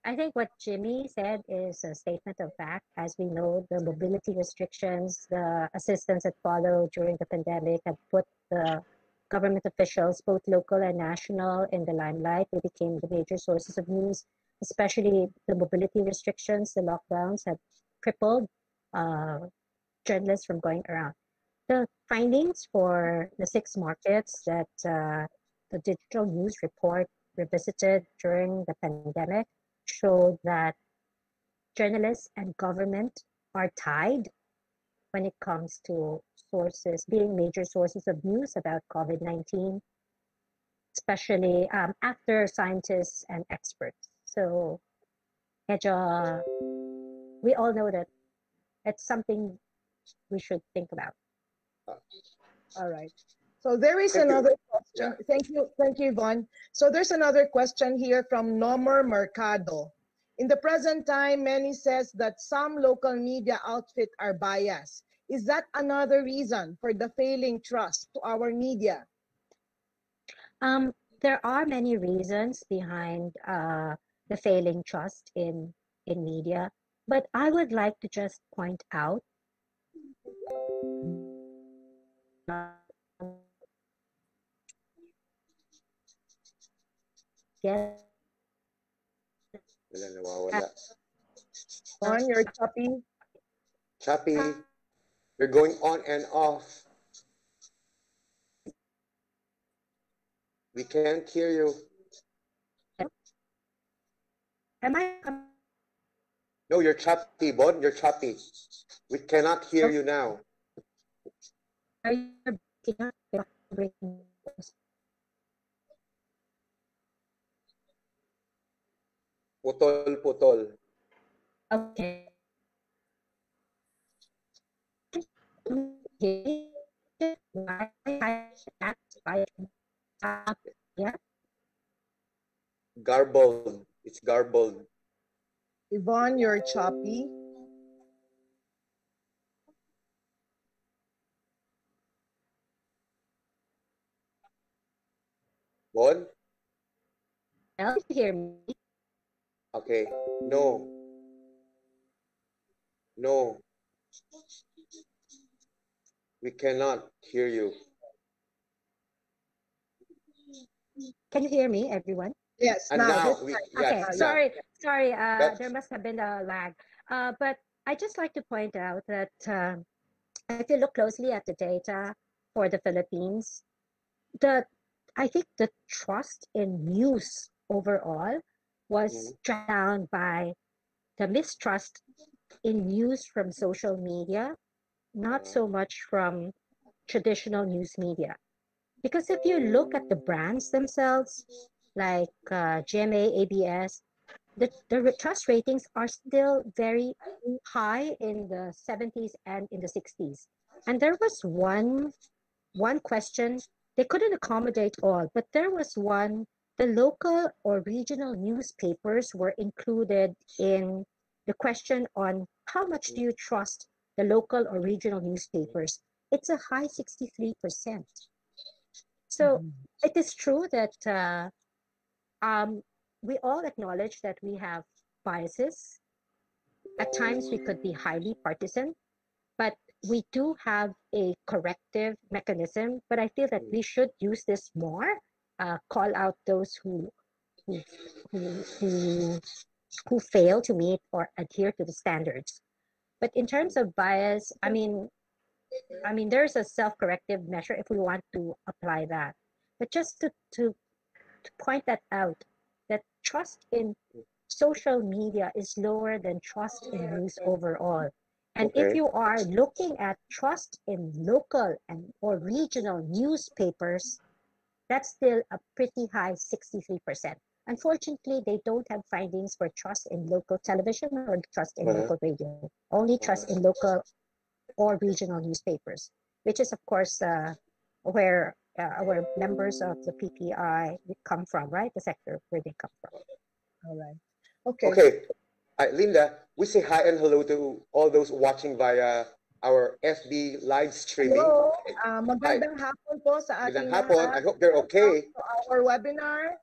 I think what Jimmy said is a statement of fact. As we know, the mobility restrictions, the assistance that followed during the pandemic have put the government officials, both local and national, in the limelight. They became the major sources of news, especially the mobility restrictions, the lockdowns have crippled journalists from going around. The findings for the 6 markets that the Digital News Report revisited during the pandemic showed that journalists and government are tied when it comes to sources being major sources of news about COVID-19, especially after scientists and experts. So we all know that it's something we should think about. All right. So there is another question. Yeah. Thank you, Yvonne. So there's another question here from Nomer Mercado. In the present time, many says that some local media outfit are biased. Is that another reason for the failing trust to our media? there are many reasons behind the failing trust in media, but I would like to just point out yes, Wala, nawawala. On your choppy. Choppy, you're going on and off. We can't hear you. am I No, you're choppy, Bon. You're choppy. We cannot hear you now. are you breaking up? Putol, putol. Okay. Yeah. Garbled. It's garbled. Yvonne, you're choppy. Bon? You hear me? Okay. No. No. We cannot hear you. Can you hear me, everyone? Yes, And now. now, This we, time. Okay, yes, sorry, That's- there must have been a lag. But I just like to point out that if you look closely at the data for the Philippines, I think the trust in news overall was dragged down by the mistrust in news from social media, not so much from traditional news media. Because if you look at the brands themselves, like GMA, ABS, the trust ratings are still very high in the 70s and in the 60s. And there was one question, they couldn't accommodate all, but there was one, the local or regional newspapers were included in the question on how much do you trust the local or regional newspapers. It's a high 63%. So it is true that we all acknowledge that we have biases. At times, we could be highly partisan, but we do have a corrective mechanism. But I feel that we should use this more. Call out those who who who who fail to meet or adhere to the standards. But in terms of bias, I mean, there's a self-corrective measure if we want to apply that. But just to point that out, that trust in social media is lower than trust in news overall. And if Okay. you are looking at trust in local and or regional newspapers, that's still a pretty high 63%. Unfortunately, they don't have findings for trust in local television or trust in local radio, only trust in local or regional newspapers, which is, of course, where members of the PPI come from, right? The sector where they come from. All right. Okay. Okay. Linda, we say hi and hello to all those watching via our FB live streaming. Hello. Magandang hapon po sa ating Magandang hapon. I hope they're okay. To our webinar.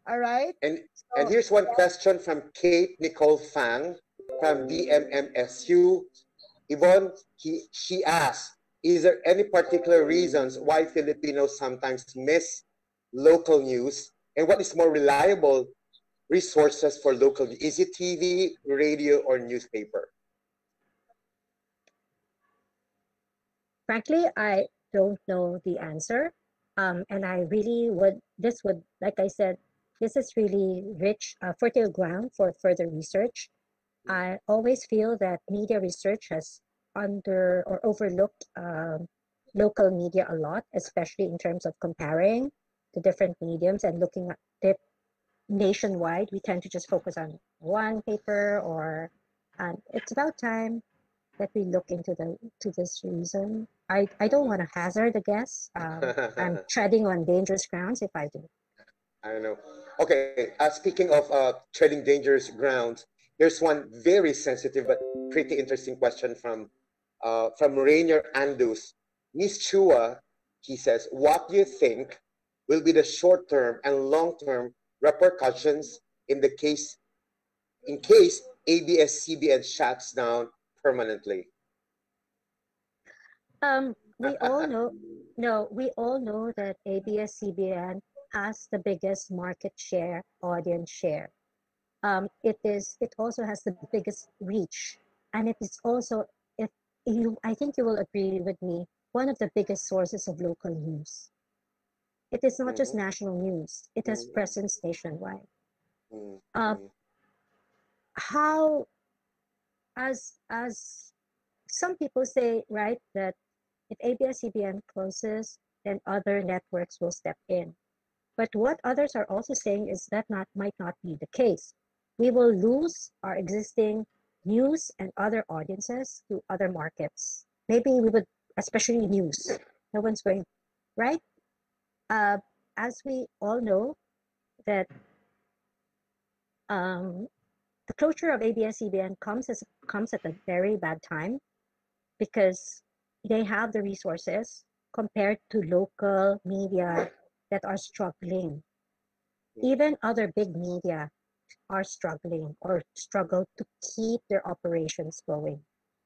All right. And here's one question from Kate Nicole Fang from DMMSU. Yvonne, she asked, is there any particular reasons why Filipinos sometimes miss local news? And what is more reliable resources for local news? Is it TV, radio, or newspaper? Frankly, I don't know the answer. And I really would, like I said, this is really rich, fertile ground for further research. I always feel that media research has under or overlooked local media a lot, especially in terms of comparing the different mediums and looking at it nationwide. We tend to just focus on one paper, or it's about time that we look into this reason. I don't want to hazard a guess. I'm treading on dangerous grounds if I do. I don't know. Okay, speaking of treading dangerous grounds, there's one very sensitive but pretty interesting question from Rainier Andus. Miss Chua, he says, what do you think will be the short-term and long-term repercussions in case ABS-CBN shuts down permanently? We all know, no, we all know that ABS-CBN has the biggest market share, audience share. It also has the biggest reach, and it is also, if I think you will agree with me, one of the biggest sources of local news. It is not just national news; it has presence nationwide. How, as some people say, right, that if ABS-CBN closes, then other networks will step in. But what others are also saying is that might not be the case. We will lose our existing news and other audiences to other markets. Maybe we would, especially news. No one's going, right? As we all know, that the closure of ABS-CBN comes at a very bad time, because they have the resources compared to local media that are struggling. Even other big media are struggling or struggle to keep their operations going.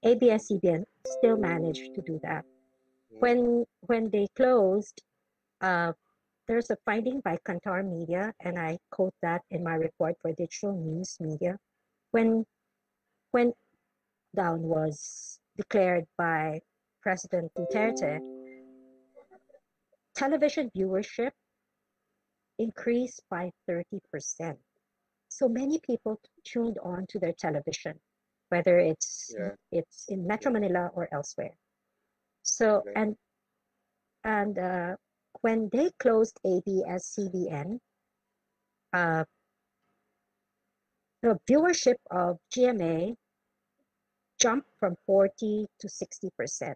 ABS-CBN still managed to do that. When they closed, there's a finding by Kantar Media, and I quote that in my report for digital news media. When down was declared by President Duterte, television viewership increased by 30%. So many people tuned on to their television, whether it's in Metro Manila or elsewhere. So and when they closed ABS-CBN, the viewership of GMA jumped from 40 to 60%.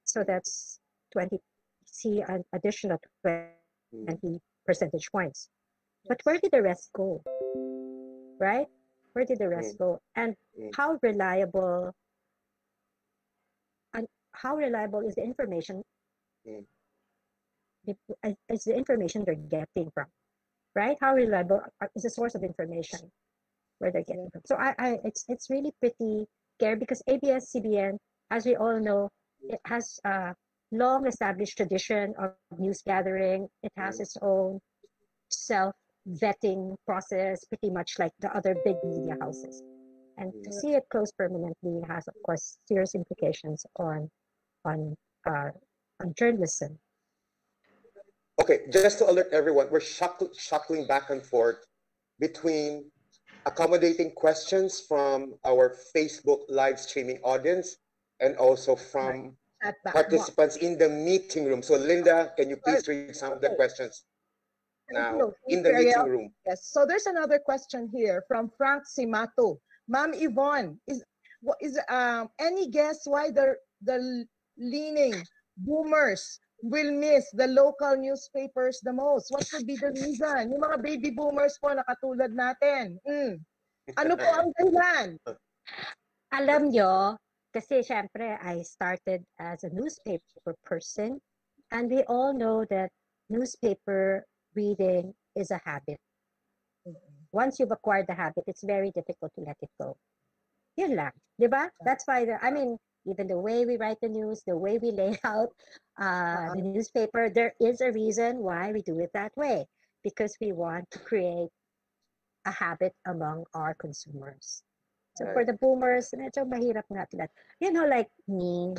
So that's 20. See an additional 20 percentage points. But where did the rest go? Right? Where did the rest go? And how reliable is the information? Is the information they're getting from? Right? How reliable is the source of information where they're getting from? So it's really pretty scary, because ABS-CBN, as we all know, it has a long established tradition of news gathering. It has its own self-vetting process, pretty much like the other big media houses. And to see it close permanently has, of course, serious implications on journalism. Okay, just to alert everyone, we're shuttling back and forth between accommodating questions from our Facebook live streaming audience and also from participants in the meeting room. So Linda, can you please read some of the questions now in the meeting room? Yes, so there's another question here from Frank Simato. Ma'am Yvonne, is any guess why the leaning boomers will miss the local newspapers the most? What could be the reason? Yung mga baby boomers po na katulad natin. Ano po ang dahilan? Alam nyo, kasi syempre I started as a newspaper person, and we all know that newspaper reading is a habit. Once you've acquired the habit, it's very difficult to let it go. Yun lang, di ba? That's why, even the way we write the news, the way we lay out the newspaper, there is a reason why we do it that way. Because we want to create a habit among our consumers. So for the boomers, medyo mahirap nga sila. You know, like me,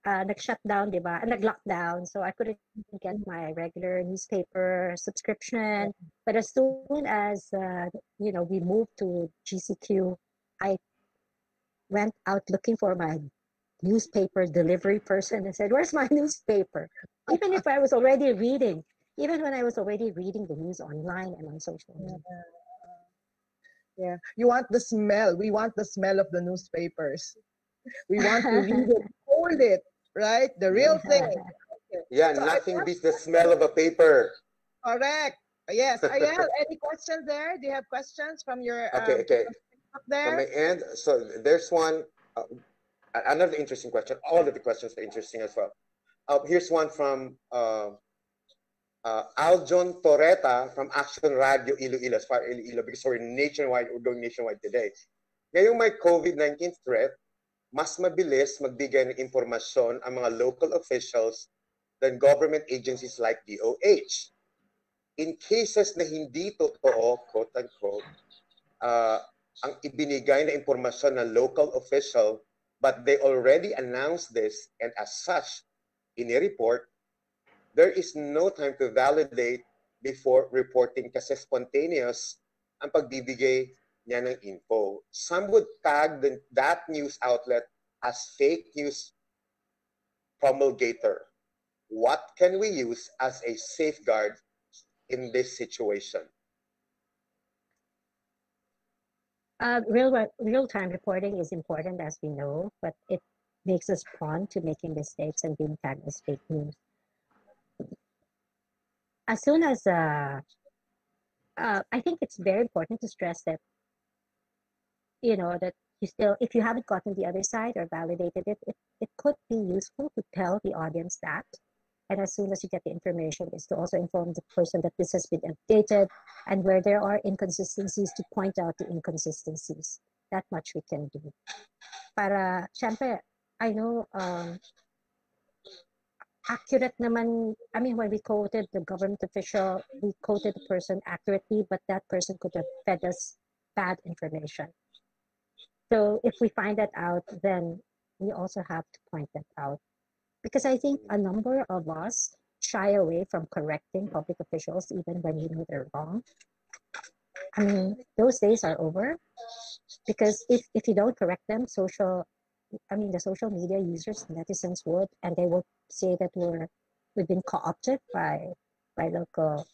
nag-shutdown, di ba? Nag-lockdown. So I couldn't get my regular newspaper subscription. But as soon as, we moved to GCQ, I went out looking for my newspaper delivery person and said, where's my newspaper? Even if I was already reading, even when I was already reading the news online and on social media. Yeah, you want the smell. We want the smell of the newspapers. We want to read it, hold it, right? The real thing. Yeah, so nothing beats the smell of a paper. Correct. Yes. Ayel, any questions there? Do you have questions from your okay. Up there? From my end, so there's one, another interesting question. All of the questions are interesting as well. Here's one from Aljon Torreta from Action Radio Iloilo, as far Iloilo, because we're nationwide, we're going nationwide today. Ngayong may COVID-19 threat, mas mabilis magbigay ng impormasyon ang mga local officials than government agencies like DOH. In cases na hindi totoo, quote-unquote, ang ibinigay na impormasyon ng local official, but they already announced this, and as such, in a report, there is no time to validate before reporting kasi spontaneous ang pagbibigay niya ng info. Some would tag that news outlet as fake news promulgator. What can we use as a safeguard in this situation? Real-time reporting is important, as we know, but it makes us prone to making mistakes and being tagged as fake news. As soon as I think it's very important to stress that, you know, that you still, if you haven't gotten the other side or validated it, it could be useful to tell the audience that. And as soon as you get the information, is to also inform the person that this has been updated, and where there are inconsistencies, to point out the inconsistencies. That much we can do. Para, syempre, I know, accurate naman, I mean, when we quoted the government official, we quoted the person accurately, but that person could have fed us bad information. So if we find that out, then we also have to point that out. Because I think a number of us shy away from correcting public officials even when we know they're wrong. I mean, those days are over. Because if you don't correct them, the social media users, netizens would, and they will say that we've been co-opted by local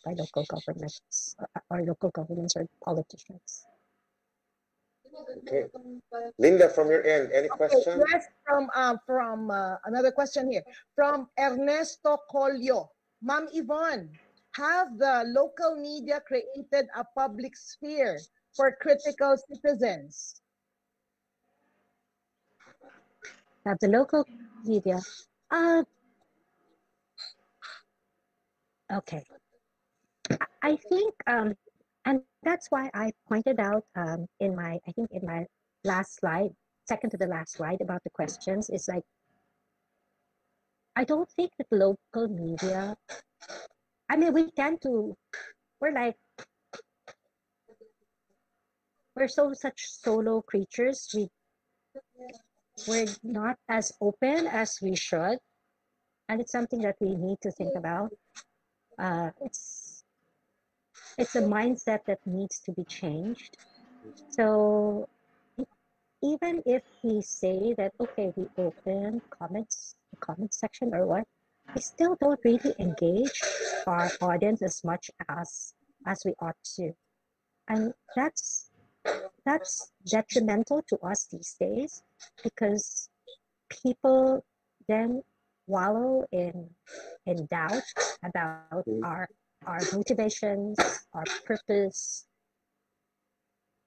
governments or local governments or politicians. Okay. Linda, from your end, any question? Yes, from another question here. From Ernesto Colio. Ma'am Yvonne, have the local media created a public sphere for critical citizens? Have the local media. Okay. I think, and that's why I pointed out in my last slide, second to the last slide about the questions, is like, I don't think that local media, I mean, we're such solo creatures. We're not as open as we should. And it's something that we need to think about. It's a mindset that needs to be changed. So even if we say that, okay, we open the comment section or what, we still don't really engage our audience as much as we ought to. And that's detrimental to us these days, because people then wallow in doubt about our motivations, our purpose.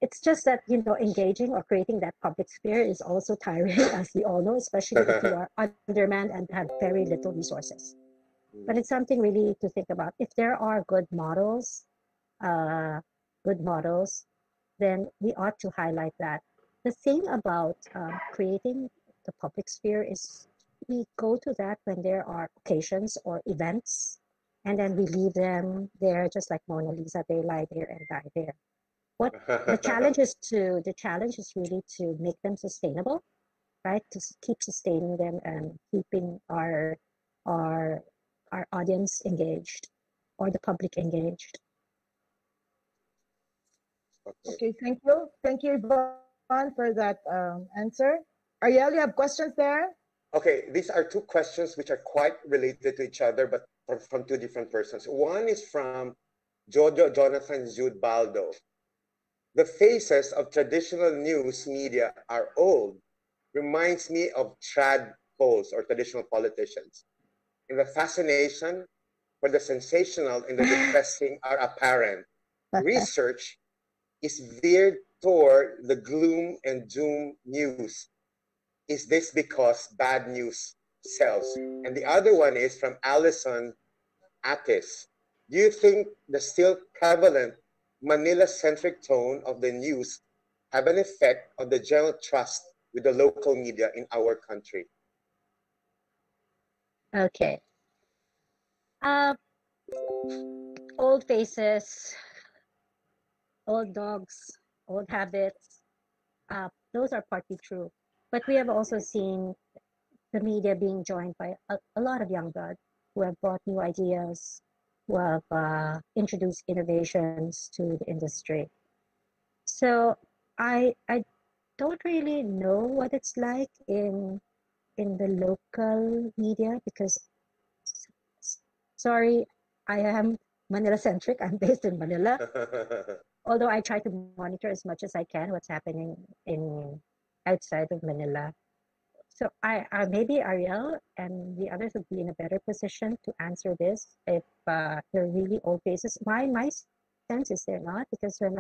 It's just that, you know, engaging or creating that public sphere is also tiring, as we all know, especially if you are undermanned and have very little resources. But it's something really to think about. If there are good models, then we ought to highlight that. The thing about creating the public sphere is we go to that when there are occasions or events, and then we leave them there just like Mona Lisa. They lie there and die there. What the challenge is really to make them sustainable, right? To keep sustaining them and keeping our audience engaged, or the public engaged. Okay, thank you. Thank you, Yvonne, for that answer. Ariel, you have questions there? Okay, these are two questions which are quite related to each other, but from two different persons. One is from Jojo Jonathan Jude Baldo. The faces of traditional news media are old. Reminds me of tradpoles or traditional politicians. And the fascination for the sensational and the depressing are apparent. Research is veered toward the gloom and doom news. Is this because bad news sells? And the other one is from Allison Atis. do you think the still prevalent Manila-centric tone of the news have an effect on the general trust with the local media in our country? Okay. Old faces, old dogs, old habits, those are partly true. But we have also seen the media being joined by a lot of young blood who have brought new ideas, who have introduced innovations to the industry. So I don't really know what it's like in the local media because sorry, I am Manila centric. I'm based in Manila. Although I try to monitor as much as I can what's happening in outside of Manila. So I maybe Ariel and the others would be in a better position to answer this if they're really old faces. My sense is they're not because when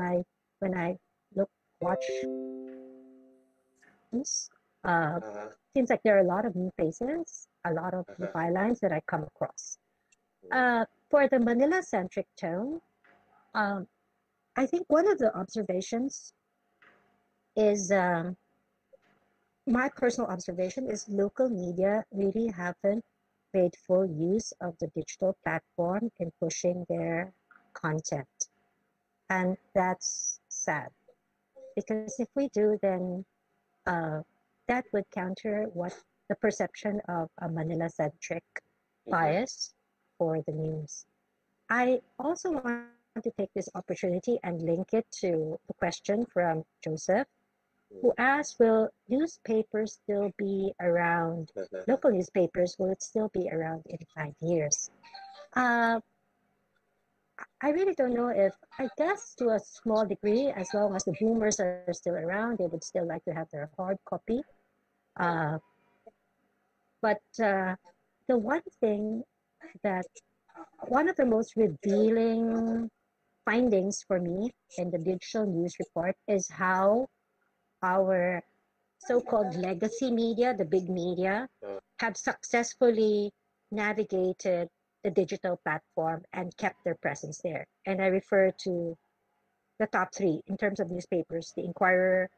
I look watch news, seems like there are a lot of new faces, a lot of new bylines that I come across. For the Manila centric tone, I think one of the observations is my personal observation is local media really haven't made full use of the digital platform in pushing their content. And that's sad because if we do, then that would counter what the perception of a Manila centric bias for the news. I also want to take this opportunity and link it to the question from Joseph, who asked, will newspapers still be around, local newspapers, will it still be around in 5 years? I really don't know if, I guess to a small degree, as long as the boomers are still around, they would still like to have their hard copy. But the one thing that, one of the most revealing findings for me in the digital news report is how our so-called legacy media, the big media, have successfully navigated the digital platform and kept their presence there. And I refer to the top three in terms of newspapers: the Inquirer,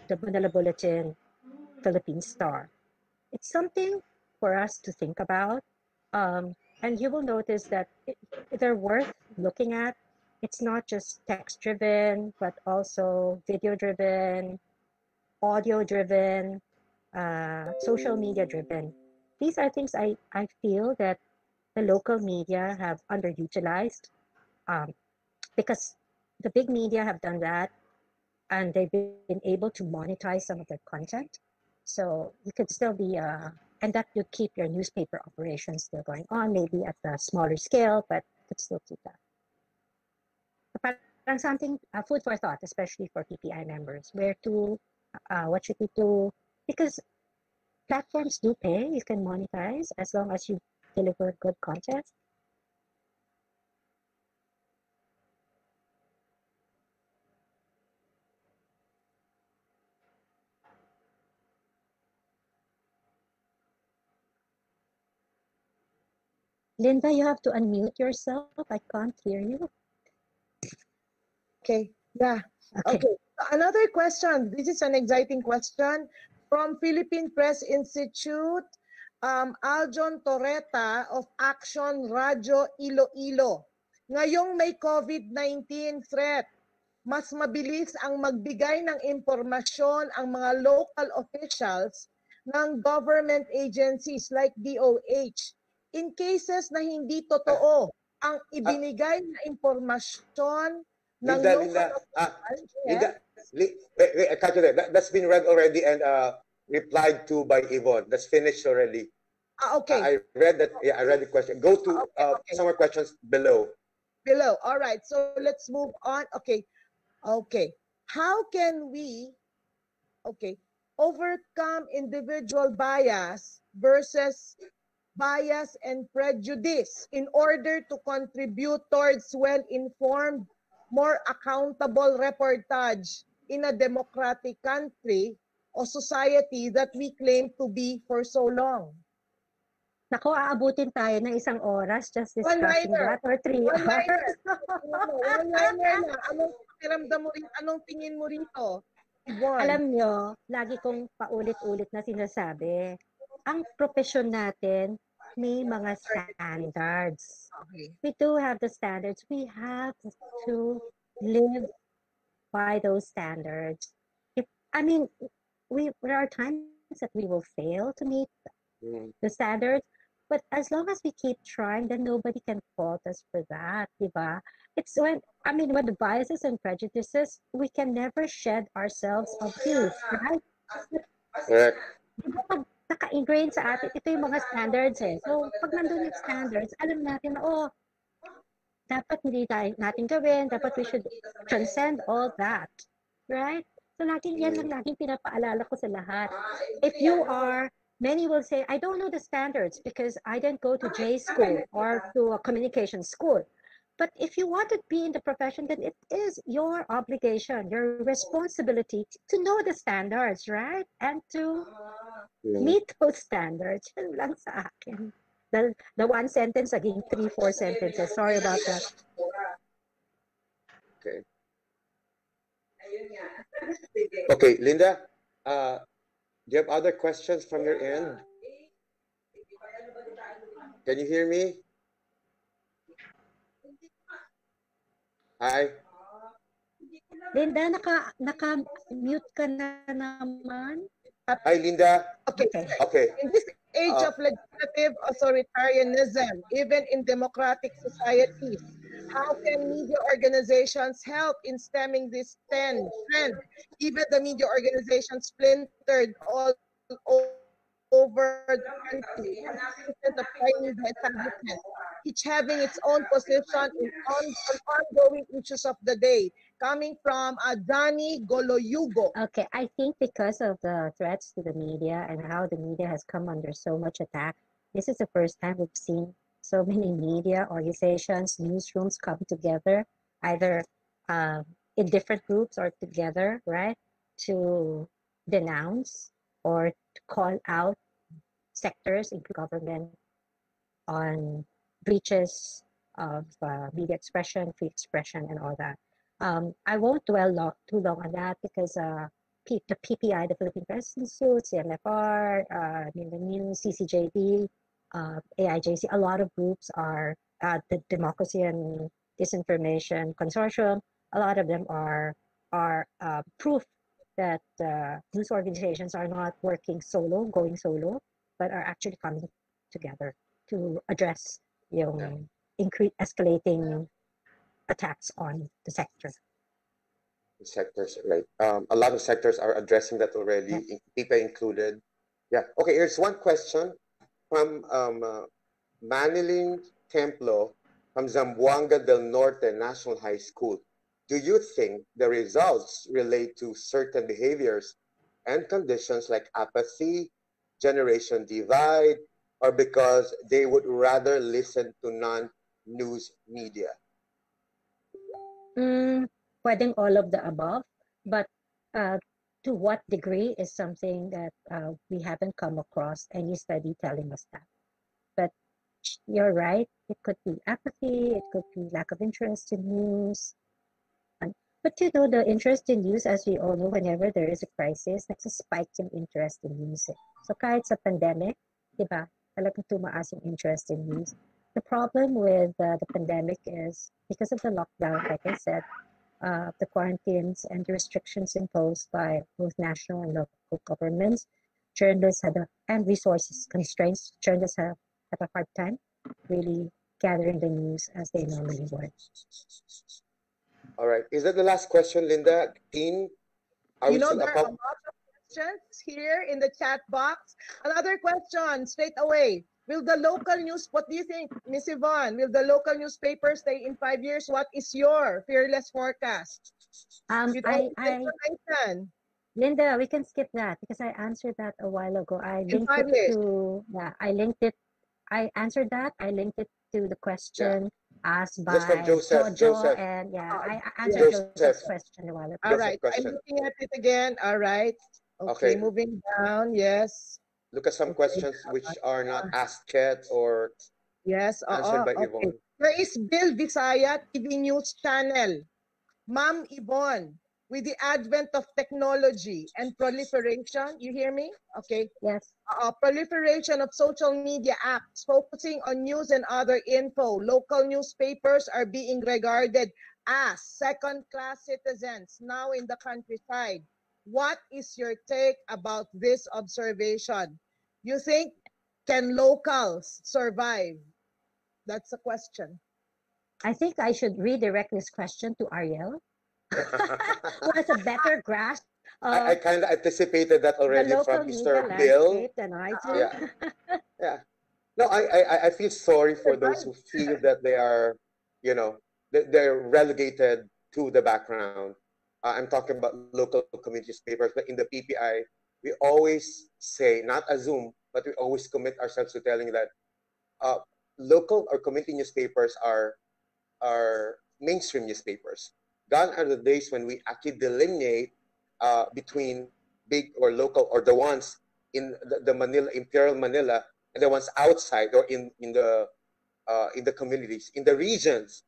the Manila Bulletin, Philippine Star. It's something for us to think about. And you will notice that they're worth looking at. It's not just text driven, but also video driven, audio driven, social media driven. These are things I feel that the local media have underutilized because the big media have done that and they've been able to monetize some of their content. So you could still be, and that would keep your newspaper operations still going on, maybe at a smaller scale, but you could still keep that. Parang something, food for thought, especially for PPI members. Where to, what should we do? Because platforms do pay, you can monetize as long as you deliver good content. Linda, you have to unmute yourself. I can't hear you. Okay, yeah. Okay. Another question. This is an exciting question from Philippine Press Institute. Aljon Torreta of Action Radio Iloilo. Ngayong may COVID-19 threat, mas mabilis ang magbigay ng impormasyon ang mga local officials ng government agencies like DOH in cases na hindi totoo ang ibinigay na impormasyon ng Linda, wait, I cut you there. That's been read already and replied to by Yvonne. That's finished already. Okay. I read that. Yeah, I read the question. Go to some more questions below. Below. All right. So let's move on. Okay. Okay. How can we, overcome individual bias versus bias and prejudice in order to contribute towards well-informed, more accountable reportage in a democratic country or society that we claim to be for so long? Naku, aabutin tayo ng 1 oras just discussing One-liner. that or 3 One-liner. hours. One-liner na. Anong pakiramdam mo rin? Anong tingin mo rito? Yvonne. Alam nyo, lagi kong paulit-ulit na sinasabi, ang profesyon natin may mga standards. Okay. We do have the standards. We have to live by those standards. I mean, there are times that we will fail to meet the standards, but as long as we keep trying, then nobody can fault us for that, diba? It's when the biases and prejudices, we can never shed ourselves of youth, right? Correct. Diba pag naka-ingrain sa atin, ito yung mga standards eh. So, pag nandun yung standards, alam natin na, dapat hindi natin gawin, dapat we should transcend all that, right? So, yan lang laging pinapaalala ko sa lahat. If you are, many will say, I don't know the standards because I didn't go to J school or to a communication school. But if you want to be in the profession, then it is your obligation, your responsibility to know the standards, right? And to meet those standards. Yan lang sa akin. The one sentence, again, 3-4 sentences. Sorry about that. Okay. Okay, Linda, do you have other questions from your end? Can you hear me? Hi. Linda, naka-mute ka na naman. Hi, Linda. Okay. In this age of legislative authoritarianism, even in democratic societies, how can media organizations help in stemming this trend? Even the media organizations splintered all over the country, the prime media establishment, each having its own position on ongoing issues of the day. Coming from Adani Goloyugo. Okay, I think because of the threats to the media and how the media has come under so much attack, this is the first time we've seen so many media organizations, newsrooms come together, either in different groups or together, right, to denounce or to call out sectors in government on breaches of media expression, free expression, and all that. I won't dwell too long on that because the PPI, the Philippine Press Institute, CMFR, the News, CCJB, AIJC, a lot of groups are the Democracy and Disinformation Consortium. A lot of them are proof that news organizations are not working solo, going solo, but are actually coming together to address yung escalating attacks on the sector. Sectors, right? A lot of sectors are addressing that already, PPI included. Yeah. Okay. Here's one question from Maniling Templo from Zamboanga del Norte National High School. Do you think the results relate to certain behaviors and conditions like apathy, generation divide, or because they would rather listen to non-news media? Pwedeng all of the above, but to what degree is something that we haven't come across any study telling us that. But you're right, it could be apathy, it could be lack of interest in news. But the interest in news, as we all know, whenever there is a crisis, there's a spike in interest in news. So kahit sa pandemic, diba, talagang tumaas yung interest in news. The problem with the pandemic is because of the lockdown, like I said, the quarantines and the restrictions imposed by both national and local governments, journalists and resources constraints, journalists have a hard time really gathering the news as they normally would. All right. Is that the last question, Linda? Dean? There are a lot of questions here in the chat box. Another question straight away. Will the local news, what do you think, Ms. Yvonne? Will the local newspaper stay in 5 years? What is your fearless forecast? Linda, we can skip that because I answered that a while ago. I answered that. I linked it to the question asked by Joseph. And I answered Joseph's question a while ago. All right, I'm looking at it again. All right. Okay, moving down. Yes. look at some questions which are not asked yet or Yes, answered by okay. Yvonne. There is Bill Visaya TV News Channel. Ma'am Yvonne, with the advent of technology and proliferation, you hear me? Okay. Yes. Proliferation of social media apps focusing on news and other info, local newspapers are being regarded as second-class citizens now in the countryside. What is your take about this observation? You think, can locals survive? That's a question. I think I should redirect this question to Ariel, who has a better grasp I of kind of anticipated that the already local from media Mr. Bill. landscape than I do. Yeah. Yeah. No, I feel sorry for those who feel that they are, you know, they're relegated to the background. I'm talking about local community newspapers, but in the PPI, we always say, not assume, but we always commit ourselves to telling that uh, local or community newspapers are mainstream newspapers. Gone are the days when we actually delineate between big or local or the ones in the Manila, Imperial Manila, and the ones outside or in the communities, in the regions.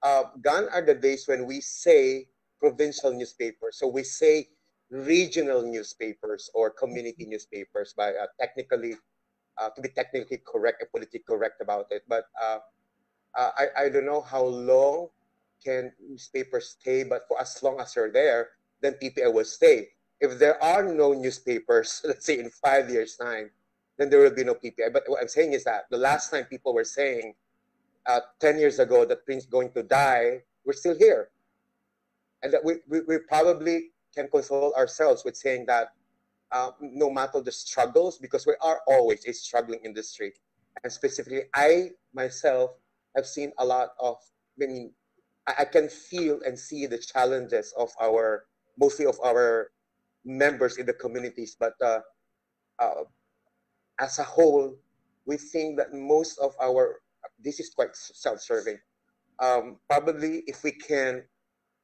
Gone are the days when we say provincial newspapers. So we say regional newspapers or community newspapers by technically to be technically correct and politically correct about it. But I don't know how long can newspapers stay, but for as long as they're there, then PPI will stay. If there are no newspapers, let's say in 5 years' time, then there will be no PPI. But what I'm saying is that the last time people were saying 10 years ago that Prince going to die, we're still here. And that we probably can console ourselves with saying that no matter the struggles, because we are always a struggling industry. And specifically, I myself have seen a lot of, I mean, I can feel and see the challenges of mostly of our members in the communities. But as a whole, we think that most of this is quite self-serving. Probably if we can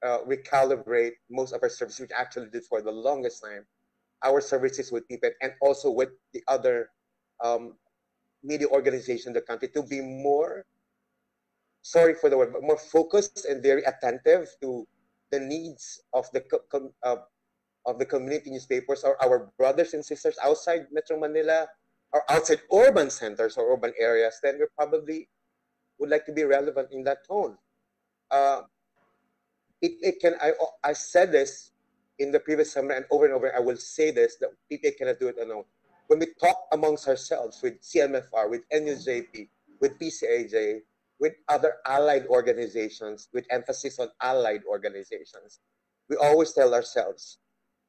recalibrate most of our services, which actually did for the longest time, our services with people and also with the other media organizations in the country to be more, sorry for the word, but more focused and very attentive to the needs of the community newspapers or our brothers and sisters outside Metro Manila or outside urban centers or urban areas, then we probably would like to be relevant in that tone. I said this in the previous summer and over, I will say this, that PPA cannot do it alone. When we talk amongst ourselves with CMFR, with NUJP, with PCAJ, with other allied organizations, with emphasis on allied organizations, we always tell ourselves,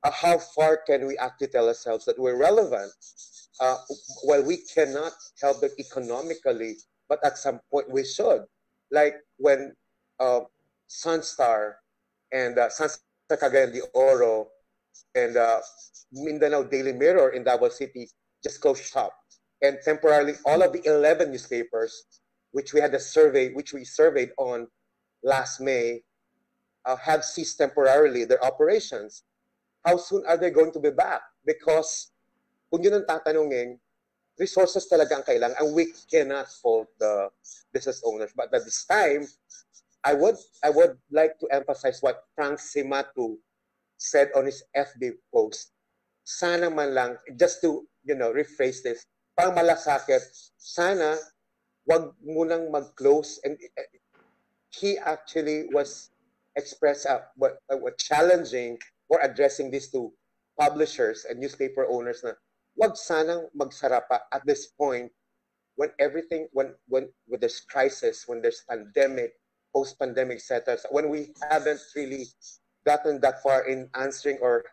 how far can we actually tell ourselves that we're relevant? Well, we cannot help them economically, but at some point we should. Like when Sunstar and Sunstar Cagayan de Oro and Mindanao Daily Mirror in Davao City just closed shop. And temporarily, all of the 11 newspapers, which we had a survey, which we surveyed on last May, have ceased temporarily their operations. How soon are they going to be back? Because kung yun ang tatanungin, resources talaga ang kailangan, and we cannot fault the business owners. But at this time, I would like to emphasize what Frank Simatu said on his FB post. Sana man lang, just to rephrase this, pang malasakit, sana wag munang mag-close. And he actually was expressed what challenging or addressing this to publishers and newspaper owners na wag sanang magsara pa at this point when everything, when there's crisis, when there's pandemic, post-pandemic setups, when we haven't really gotten that far in answering or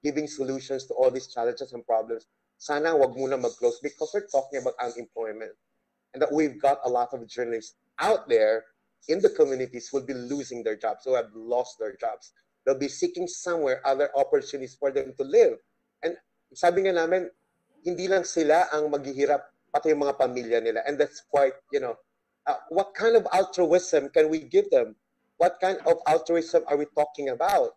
giving solutions to all these challenges and problems, sana wag muna mag-close, because we're talking about unemployment and that we've got a lot of journalists out there in the communities who will be losing their jobs, who have lost their jobs. They'll be seeking somewhere other opportunities for them to live. And sabi nga namin, hindi lang sila ang maghihirap, pati yung mga pamilya nila. And that's quite, what kind of altruism can we give them? What kind of altruism are we talking about?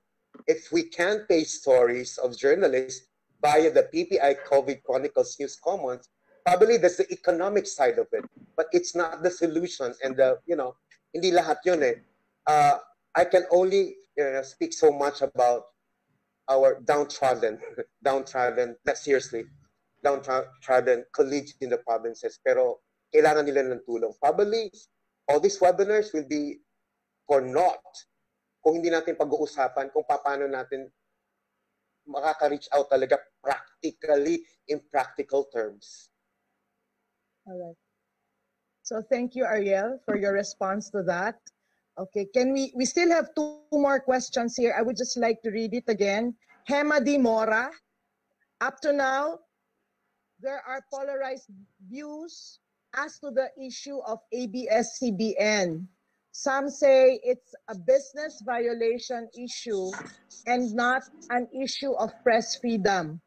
If we can't pay stories of journalists, via the PPI COVID Chronicles News Commons, probably that's the economic side of it, but it's not the solution. And hindi lahat yun eh. I can only speak so much about our downtrodden, not seriously, downtrodden colleagues in the provinces. Pero kailangan nila ng tulong. Probably all these webinars will be for naught kung hindi natin pag-uusapan kung paano natin makaka-reach out talaga practically in practical terms. All right. So thank you, Ariel, for your response to that. Okay, we still have two more questions here. I would just like to read it again. Hema D. Mora, up to now, there are polarized views as to the issue of ABS-CBN. Some say it's a business violation issue and not an issue of press freedom.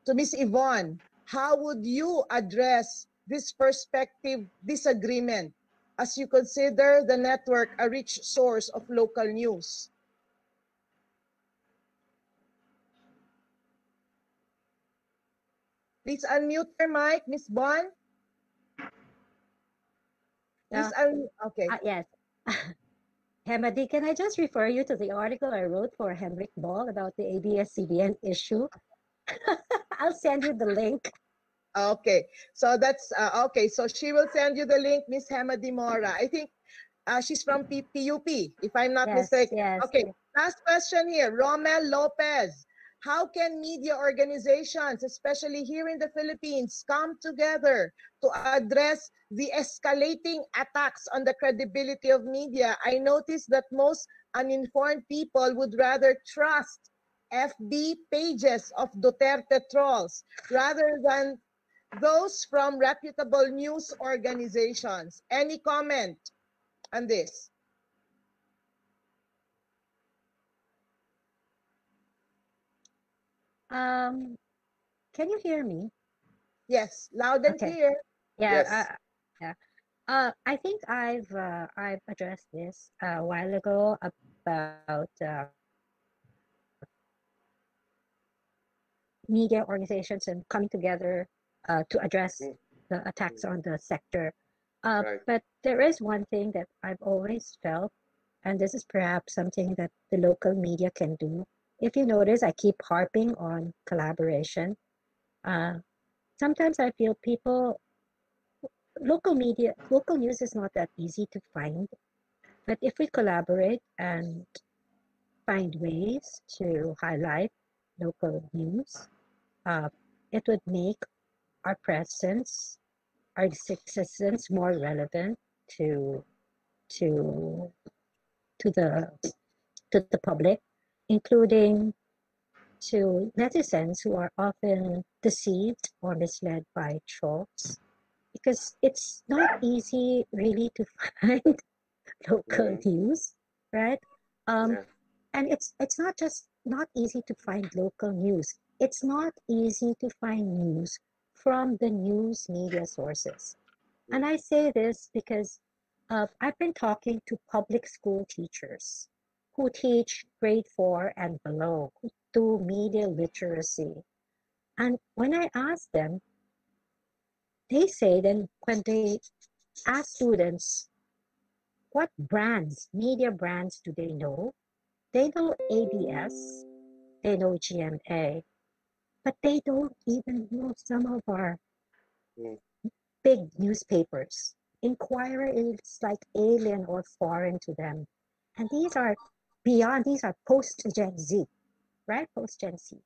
To Ms. Yvonne, how would you address this perspective disagreement as you consider the network a rich source of local news? Please unmute your mic, Ms. Bon. Please okay. Yes. Hemadi, can I just refer you to the article I wrote for Henrik Ball about the ABS-CBN issue? I'll send you the link. Okay, so that's okay. So she will send you the link, Miss Hemadi Mora. I think she's from PUP, if I'm not mistaken. Yes. Okay, last question here. Romel Lopez. How can media organizations, especially here in the Philippines, come together to address the escalating attacks on the credibility of media? I noticed that most uninformed people would rather trust FB pages of Duterte trolls rather than those from reputable news organizations. Any comment on this? Can you hear me? Yes, loud and clear. Yeah. Yes. I think I've addressed this a while ago about media organizations and coming together to address the attacks on the sector. Right. But there is one thing that I've always felt, and this is perhaps something that the local media can do. If you notice, I keep harping on collaboration. Sometimes I feel local news is not that easy to find. But if we collaborate and find ways to highlight local news, it would make our presence, our existence more relevant to the public, including to netizens who are often deceived or misled by trolls, because it's not easy really to find local news, right? Yeah. And it's not just not easy to find local news. It's not easy to find news from the news media sources. And I say this because I've been talking to public school teachers who teach grade 4 and below, who do media literacy. And when I ask them, they say then when they ask students, what brands, media brands do they know? They know ABS, they know GMA, but they don't even know some of our big newspapers. Inquirer is like alien or foreign to them. And these are post Gen Z, right? Post Gen Z.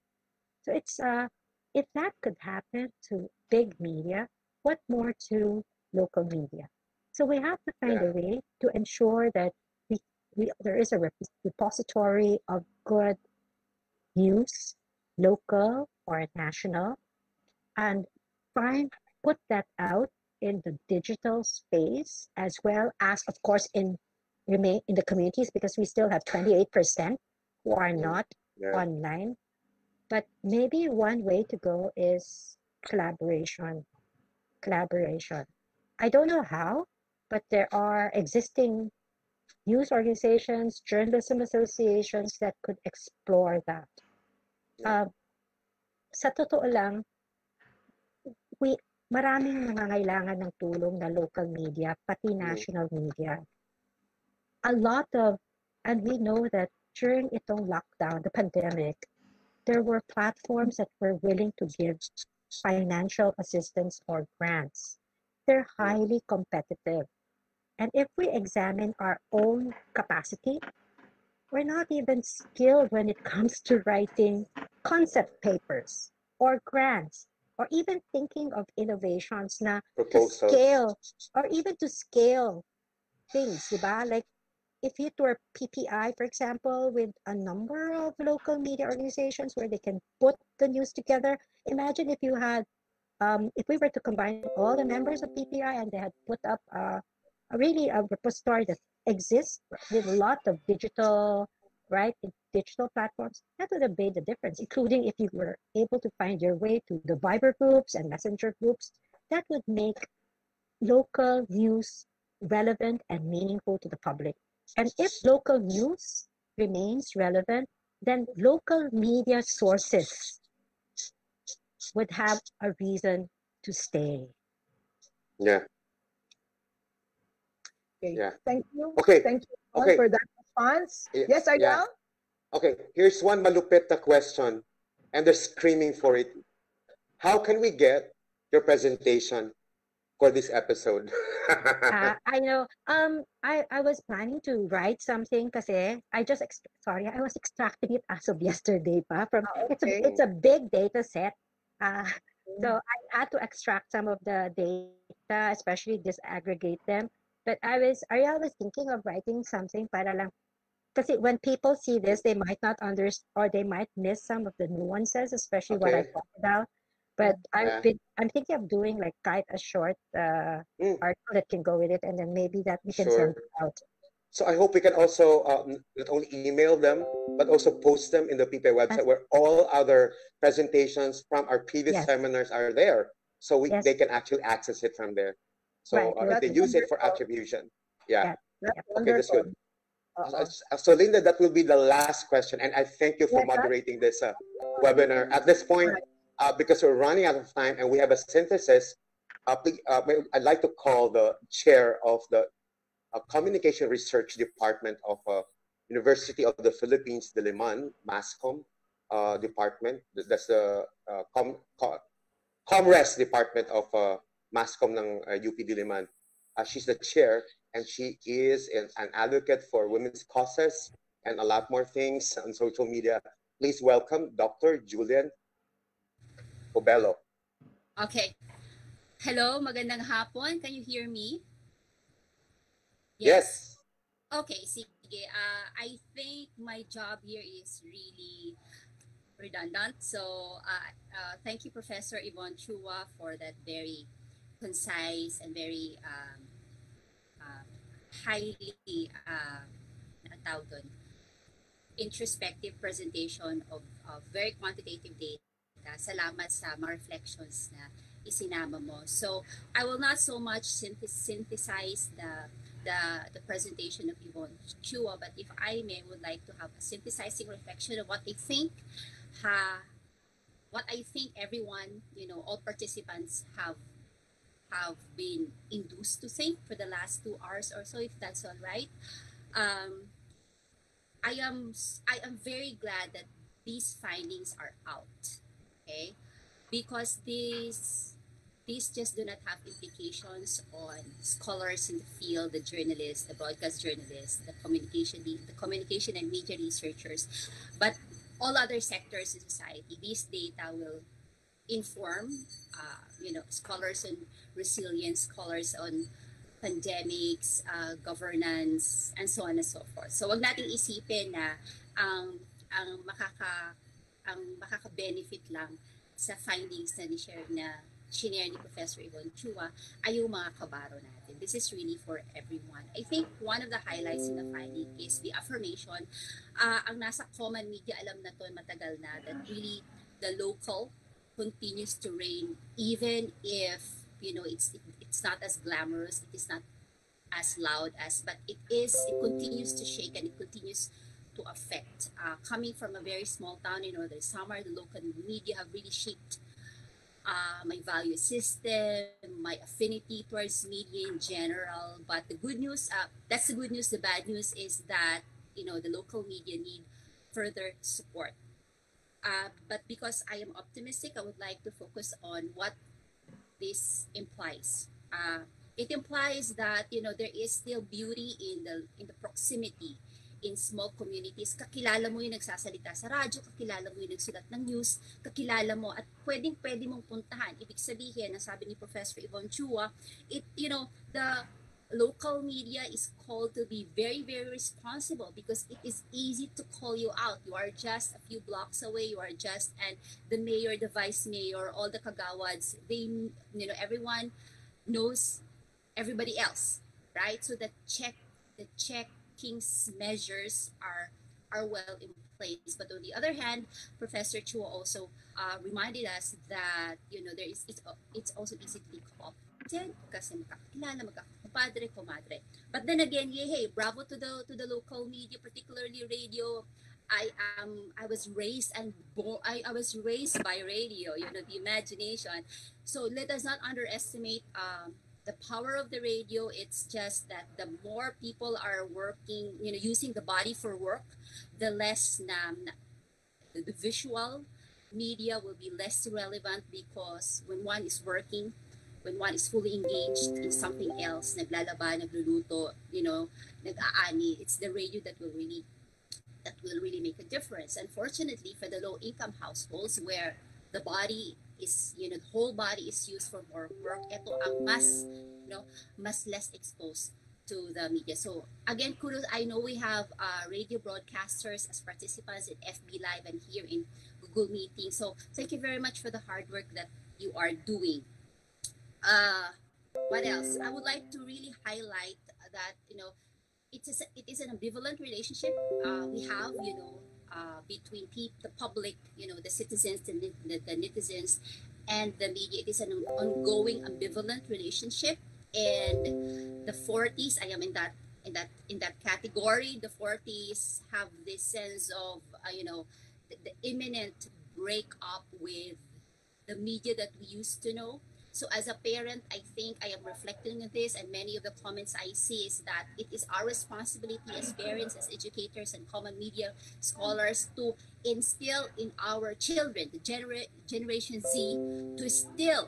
So it's if that could happen to big media, what more to local media? So we have to find a way to ensure that there is a repository of good news, local or national, and put that out in the digital space as well as, of course, in the communities, because we still have 28% who are not online. But maybe one way to go is collaboration. I don't know how, but there are existing news organizations, journalism associations that could explore that. sa totoo lang, maraming nangangailangan ng tulong na local media, pati national media. A lot of, and we know that during itong lockdown, the pandemic, there were platforms that were willing to give financial assistance or grants. They're highly competitive. And if we examine our own capacity, we're not even skilled when it comes to writing concept papers or grants or even thinking of innovations na to Proposals. scale or even to scale things, diba? Like if it were PPI, for example, with a number of local media organizations where they can put the news together. Imagine if you had, if we were to combine all the members of PPI and they had put up really a repository that exists with a lot of digital, right, digital platforms, that would have made the difference, including if you were able to find your way to the Viber groups and Messenger groups. That would make local news relevant and meaningful to the public. And if local news remains relevant, then local media sources would have a reason to stay. Yeah. Okay. Yeah. Thank you. Okay. Thank you all Okay. for that response. Yeah. Yes, Ardell? Yeah. Okay, here's one malupit na question, and they're screaming for it. How can we get your presentation for this episode? I know. I was planning to write something kasi I was extracting it as of yesterday pa from Okay. it's a big data set. So I had to extract some of the data, especially disaggregate them. But I was thinking of writing something para lang kasi when people see this, they might not understand or they might miss some of the nuances, especially what I Okay. talked about. But Yeah. I'm thinking of doing like quite a short article that can go with it, and then maybe that we can Sure. send it out. So I hope we can also not only email them, but also post them in the PPI website where all other presentations from our previous Yes. seminars are there. So Yes. they can actually access it from there. So Right. if they use it for attribution. Yeah. Yeah. Okay, that's good. Uh-uh. So Linda, that will be the last question. And I thank you for Yes, sir. moderating this webinar. At this point, because we're running out of time and we have a synthesis, I'd like to call the chair of the Communication Research Department of University of the Philippines, Diliman, MASCOM department. That's the Comres department of MASCOM ng UP Diliman. She's the chair, and she is an advocate for women's causes and a lot more things on social media. Please welcome Dr. Julian Cobello. Okay. Hello, magandang hapon. Can you hear me? Yes. Okay, sige. I think my job here is really redundant. So thank you, Professor Yvonne Chua, for that very concise and very highly tawag doon, introspective presentation of very quantitative data. Salamat sa mga reflections na isinama mo. So I will not so much synthesize the presentation of Yvonne Chua, but if I may, would like to have a synthesizing reflection of what I think everyone, all participants have been induced to think for the last 2 hours or so, if that's all right. I am very glad that these findings are out, okay? Because these just do not have implications on scholars in the field, the journalists, the broadcast journalists, the communication and media researchers, but all other sectors in society. These data will inform, scholars on resilience, scholars on pandemics, governance, and so on and so forth. So wag nating isipin na ang makaka-benefit lang sa findings na shinare ni Professor Yvonne Chua ay yung mga kabaro natin. This is really for everyone. I think one of the highlights in the finding is the affirmation. Ang nasa common media, alam na to matagal na, that really the local continues to reign, even if it's not as glamorous, it is not as loud as, but it continues to shake and it continues to affect. Coming from a very small town in Northern Samar, the local media have really shaped my value system, my affinity towards media in general. But the good news, that's the good news. The bad news is that, the local media need further support. But because I am optimistic, I would like to focus on what this implies. It implies that there is still beauty in the proximity in small communities. Kakilala mo yung nagsasalita sa radyo, kakilala mo yung nagsulat ng news, kakilala mo at pwedeng mong puntahan. Ibig sabihin, nasabi ni Professor Yvonne Chua, the local media is called to be very, very responsible because it is easy to call you out. You are just a few blocks away. You are just, and the mayor, the vice mayor, all the kagawads, everyone knows everybody else, right? So the checking's measures are well in place. But on the other hand, Professor Chua also reminded us that it's also easy to be co-opted kasi magkakilala, magkakapadre, comadre. But then again, hey, bravo to the local media, particularly radio. I was raised I was raised by radio, the imagination. So let us not underestimate the power of the radio. It's just that the more people are working, using the body for work, the less the visual media will be less relevant because when one is working, when one is fully engaged in something else, naglalaba, nagluluto, nag-aani, it's the radio that will really make a difference. Unfortunately, for the low-income households where the body is, the whole body is used for more work, ito ang mas less exposed to the media. So again, kudos. I know we have radio broadcasters as participants in FB Live and here in Google Meeting. So thank you very much for the hard work that you are doing. What else? I would like to really highlight that, it is an ambivalent relationship we have, between the public, the citizens, the netizens, and the media. It is an ongoing ambivalent relationship. And the 40s, I am in that category. The 40s have this sense of, the imminent breakup with the media that we used to know. So as a parent, I think I am reflecting on this, and many of the comments I see is that it is our responsibility as parents, as educators, and common media scholars to instill in our children, the Generation Z, to still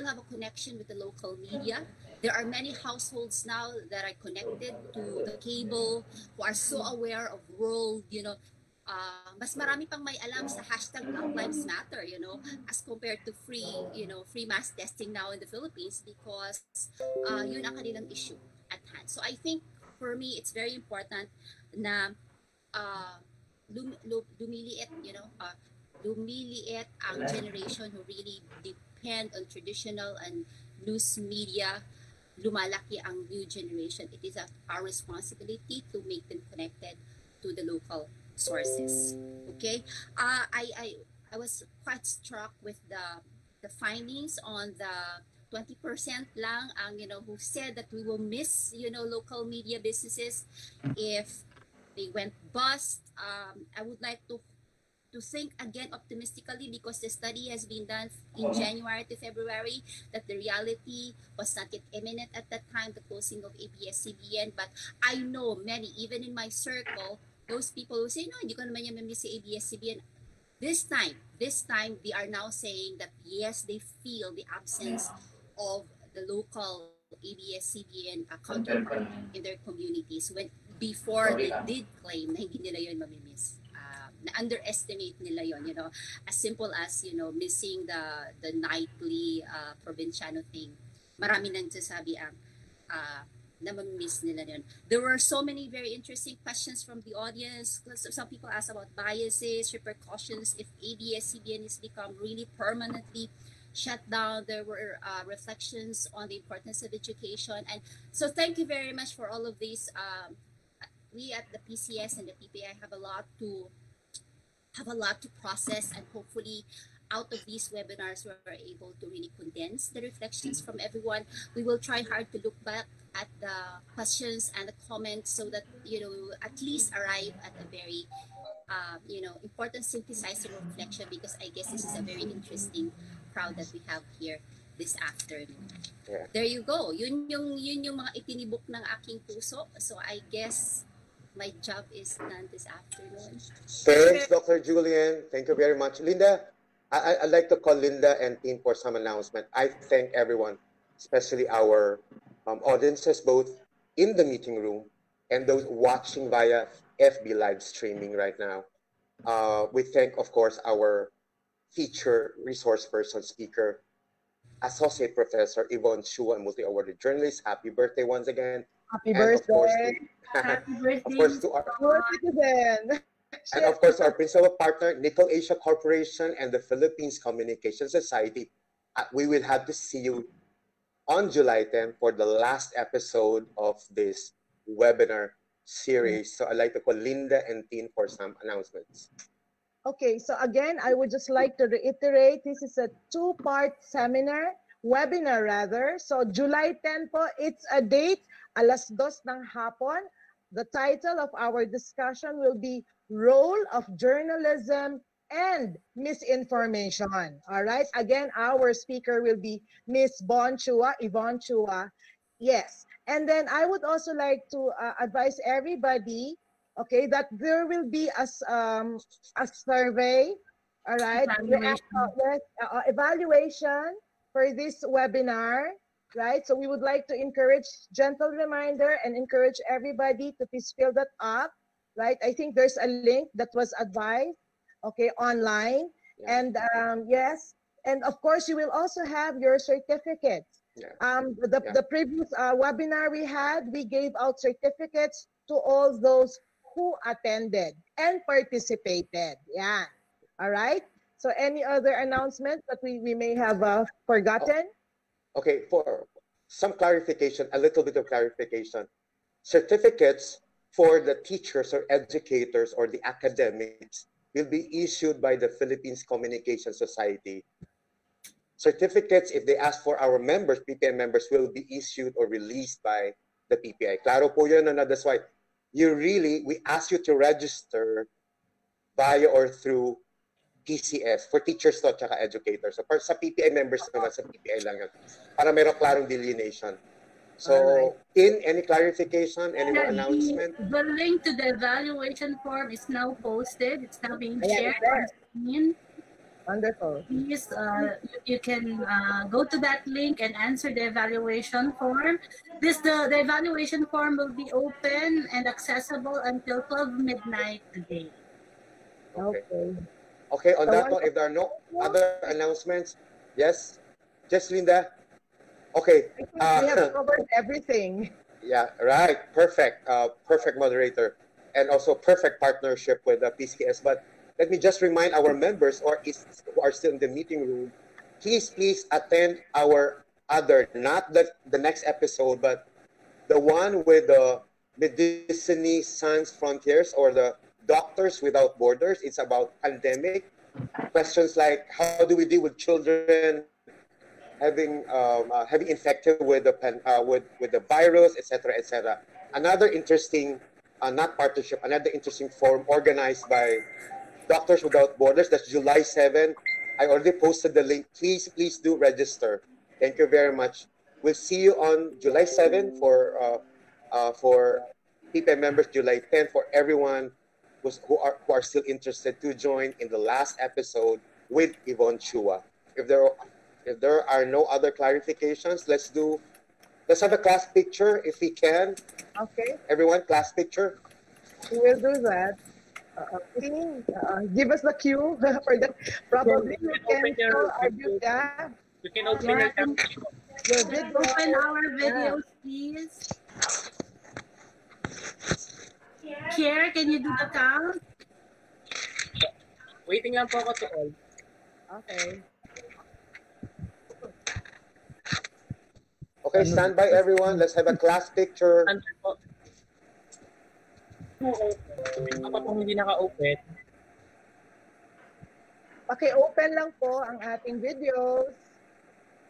have a connection with the local media. There are many households now that are connected to the cable, who are so aware of world, mas marami pang may alam sa hashtag Black Lives Matter, as compared to free mass testing now in the Philippines because yun ang kanilang issue at hand. So I think for me, it's very important na lumiliit ang generation who really depend on traditional and news media. Lumalaki ang new generation. It is our responsibility to make them connected to the local sources. Okay, I was quite struck with the findings on the 20% lang ang who said that we will miss local media businesses if they went bust. I would like to think again optimistically because the study has been done in January to February, that the reality was not yet imminent at that time, the closing of ABS-CBN. But I know many, even in my circle, those people who say, no, hindi ko naman yan mamiss si ABS-CBN. This time, they are now saying that yes, they feel the absence of the local ABS-CBN counterpart in their communities before they did claim na hindi nila yun mamimiss. Na-underestimate nila yon, as simple as, missing the nightly provinciano thing. Marami nang sasabi ang na mamimiss nila yun. There were so many very interesting questions from the audience. Some people asked about biases, repercussions if ABS-CBN has become really permanently shut down. There were reflections on the importance of education. And so thank you very much for all of these. We at the PCS and the PPI have a lot to process, and hopefully out of these webinars, we're able to really condense the reflections from everyone. We will try hard to look back at the questions and the comments so that, we will at least arrive at a very, important synthesizer reflection, because I guess this is a very interesting crowd that we have here this afternoon. Yeah. There you go. Yun yung mga itinibok ng aking puso. So I guess my job is done this afternoon. Thanks, Dr. Julian. Thank you very much. Linda, I'd like to call Linda and team for some announcement. I thank everyone, especially our audiences, both in the meeting room and those watching via FB live streaming right now. We thank, of course, our feature resource person speaker, Associate Professor Yvonne Chua, multi-awarded journalist. Happy birthday once again. Happy And of course, birthday. Happy birthday. of course, to our Good citizen. and of course, our principal partner, Nickel Asia Corporation and the Philippines Communication Society. We will have to see you on July 10 for the last episode of this webinar series. So I'd like to call Linda and Tin for some announcements. Okay, so again, I would just like to reiterate, this is a two-part webinar rather. So July 10 po, it's a date, 2:00 ng hapon. The title of our discussion will be Role of Journalism and Misinformation. All right, again, our speaker will be Miss Yvonne Chua. Yes, and then I would also like to advise everybody, okay, that there will be a survey, all right, evaluation for this webinar, right? So we would like to encourage, gentle reminder, and encourage everybody to please fill that up, right? I think there's a link that was advised, okay, online. Yeah. And yes, and of course, you will also have your certificates. Yeah. The previous webinar we had, we gave out certificates to all those who attended and participated. Yeah. All right. So any other announcements that we may have forgotten? Okay, for some clarification, a little bit of clarification. Certificates for the teachers or educators or the academics will be issued by the Philippines Communication Society. Certificates, if they ask for our members, PPI members, will be issued or released by the PPI. Claro po yun, no? That's why we ask you to register via or through PCS for teachers to at saka educators. So sa PPI members naman, sa PPI lang yun. Para mayroong klarong delineation. So, in any clarification, any more announcement? The link to the evaluation form is now posted. It's now being shared on screen. Wonderful. Please, you can go to that link and answer the evaluation form. The evaluation form will be open and accessible until 12 midnight today. Okay. Okay, on that note, if there are no other announcements, yes? Just Linda? Okay. We have covered everything. Yeah, right. Perfect. Perfect moderator. And also perfect partnership with the PCS. But let me just remind our members who are still in the meeting room, please attend our other, not the next episode, but the one with the Medicine Sans Frontiers or the Doctors Without Borders. It's about pandemic. Questions like, how do we deal with children having infected with the virus, etc., etc. Another interesting, not partnership, another interesting forum organized by Doctors Without Borders. That's July 7. I already posted the link. Please do register. Thank you very much. We'll see you on July 7 for PPI members, July 10 for everyone who are still interested to join in the last episode with Yvonne Chua. If there are no other clarifications, let's have a class picture if we can. Okay. Everyone, class picture. We will do that. Give us the cue for that. Probably we can show our view. Yeah. You can open your camera. Your video. Open our videos, please. Kier, can you do the count? Waiting lang po ako to all. Okay. Okay, stand by everyone. Let's have a class picture. Answer po. Ako pong hindi naka-open. Paki-open lang po ang ating videos.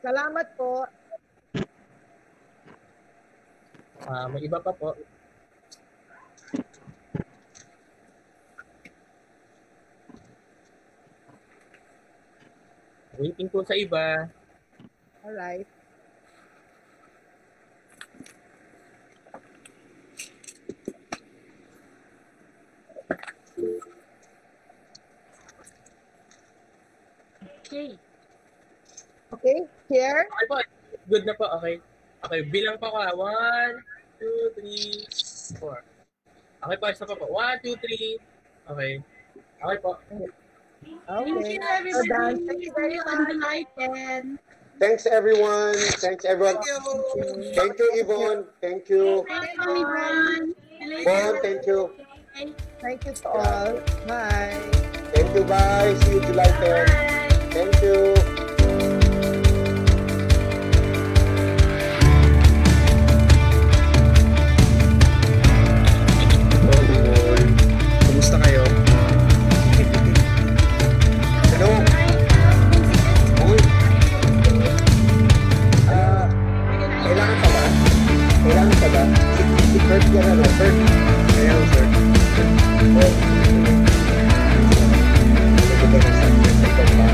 Salamat po. May iba pa po. Waiting po sa iba. Alright. Okay. Okay, here. Okay po. Good na po. Okay. Okay, bilang pa ko. 1, 2, 3, 4. Okay po, isa pa po. 1, 2, 3. Okay. Okay po. Okay. Thank you, So everybody. done. Thank you very much. Delighted. Thanks everyone. Thanks everyone. Thank you, Yvonne. Thank you. Thank you, everyone. Bon, thank you. Thank you to all. Bye. Thank you, bye. See you July 10. Thank you. Kumusta kayo? Hello. Uy. Kailangan pa ba? Kailangan pa ba? Si Kurt yan ano? Kurt. Ayaw, sir. Oh. Ito ba na sa ito ba?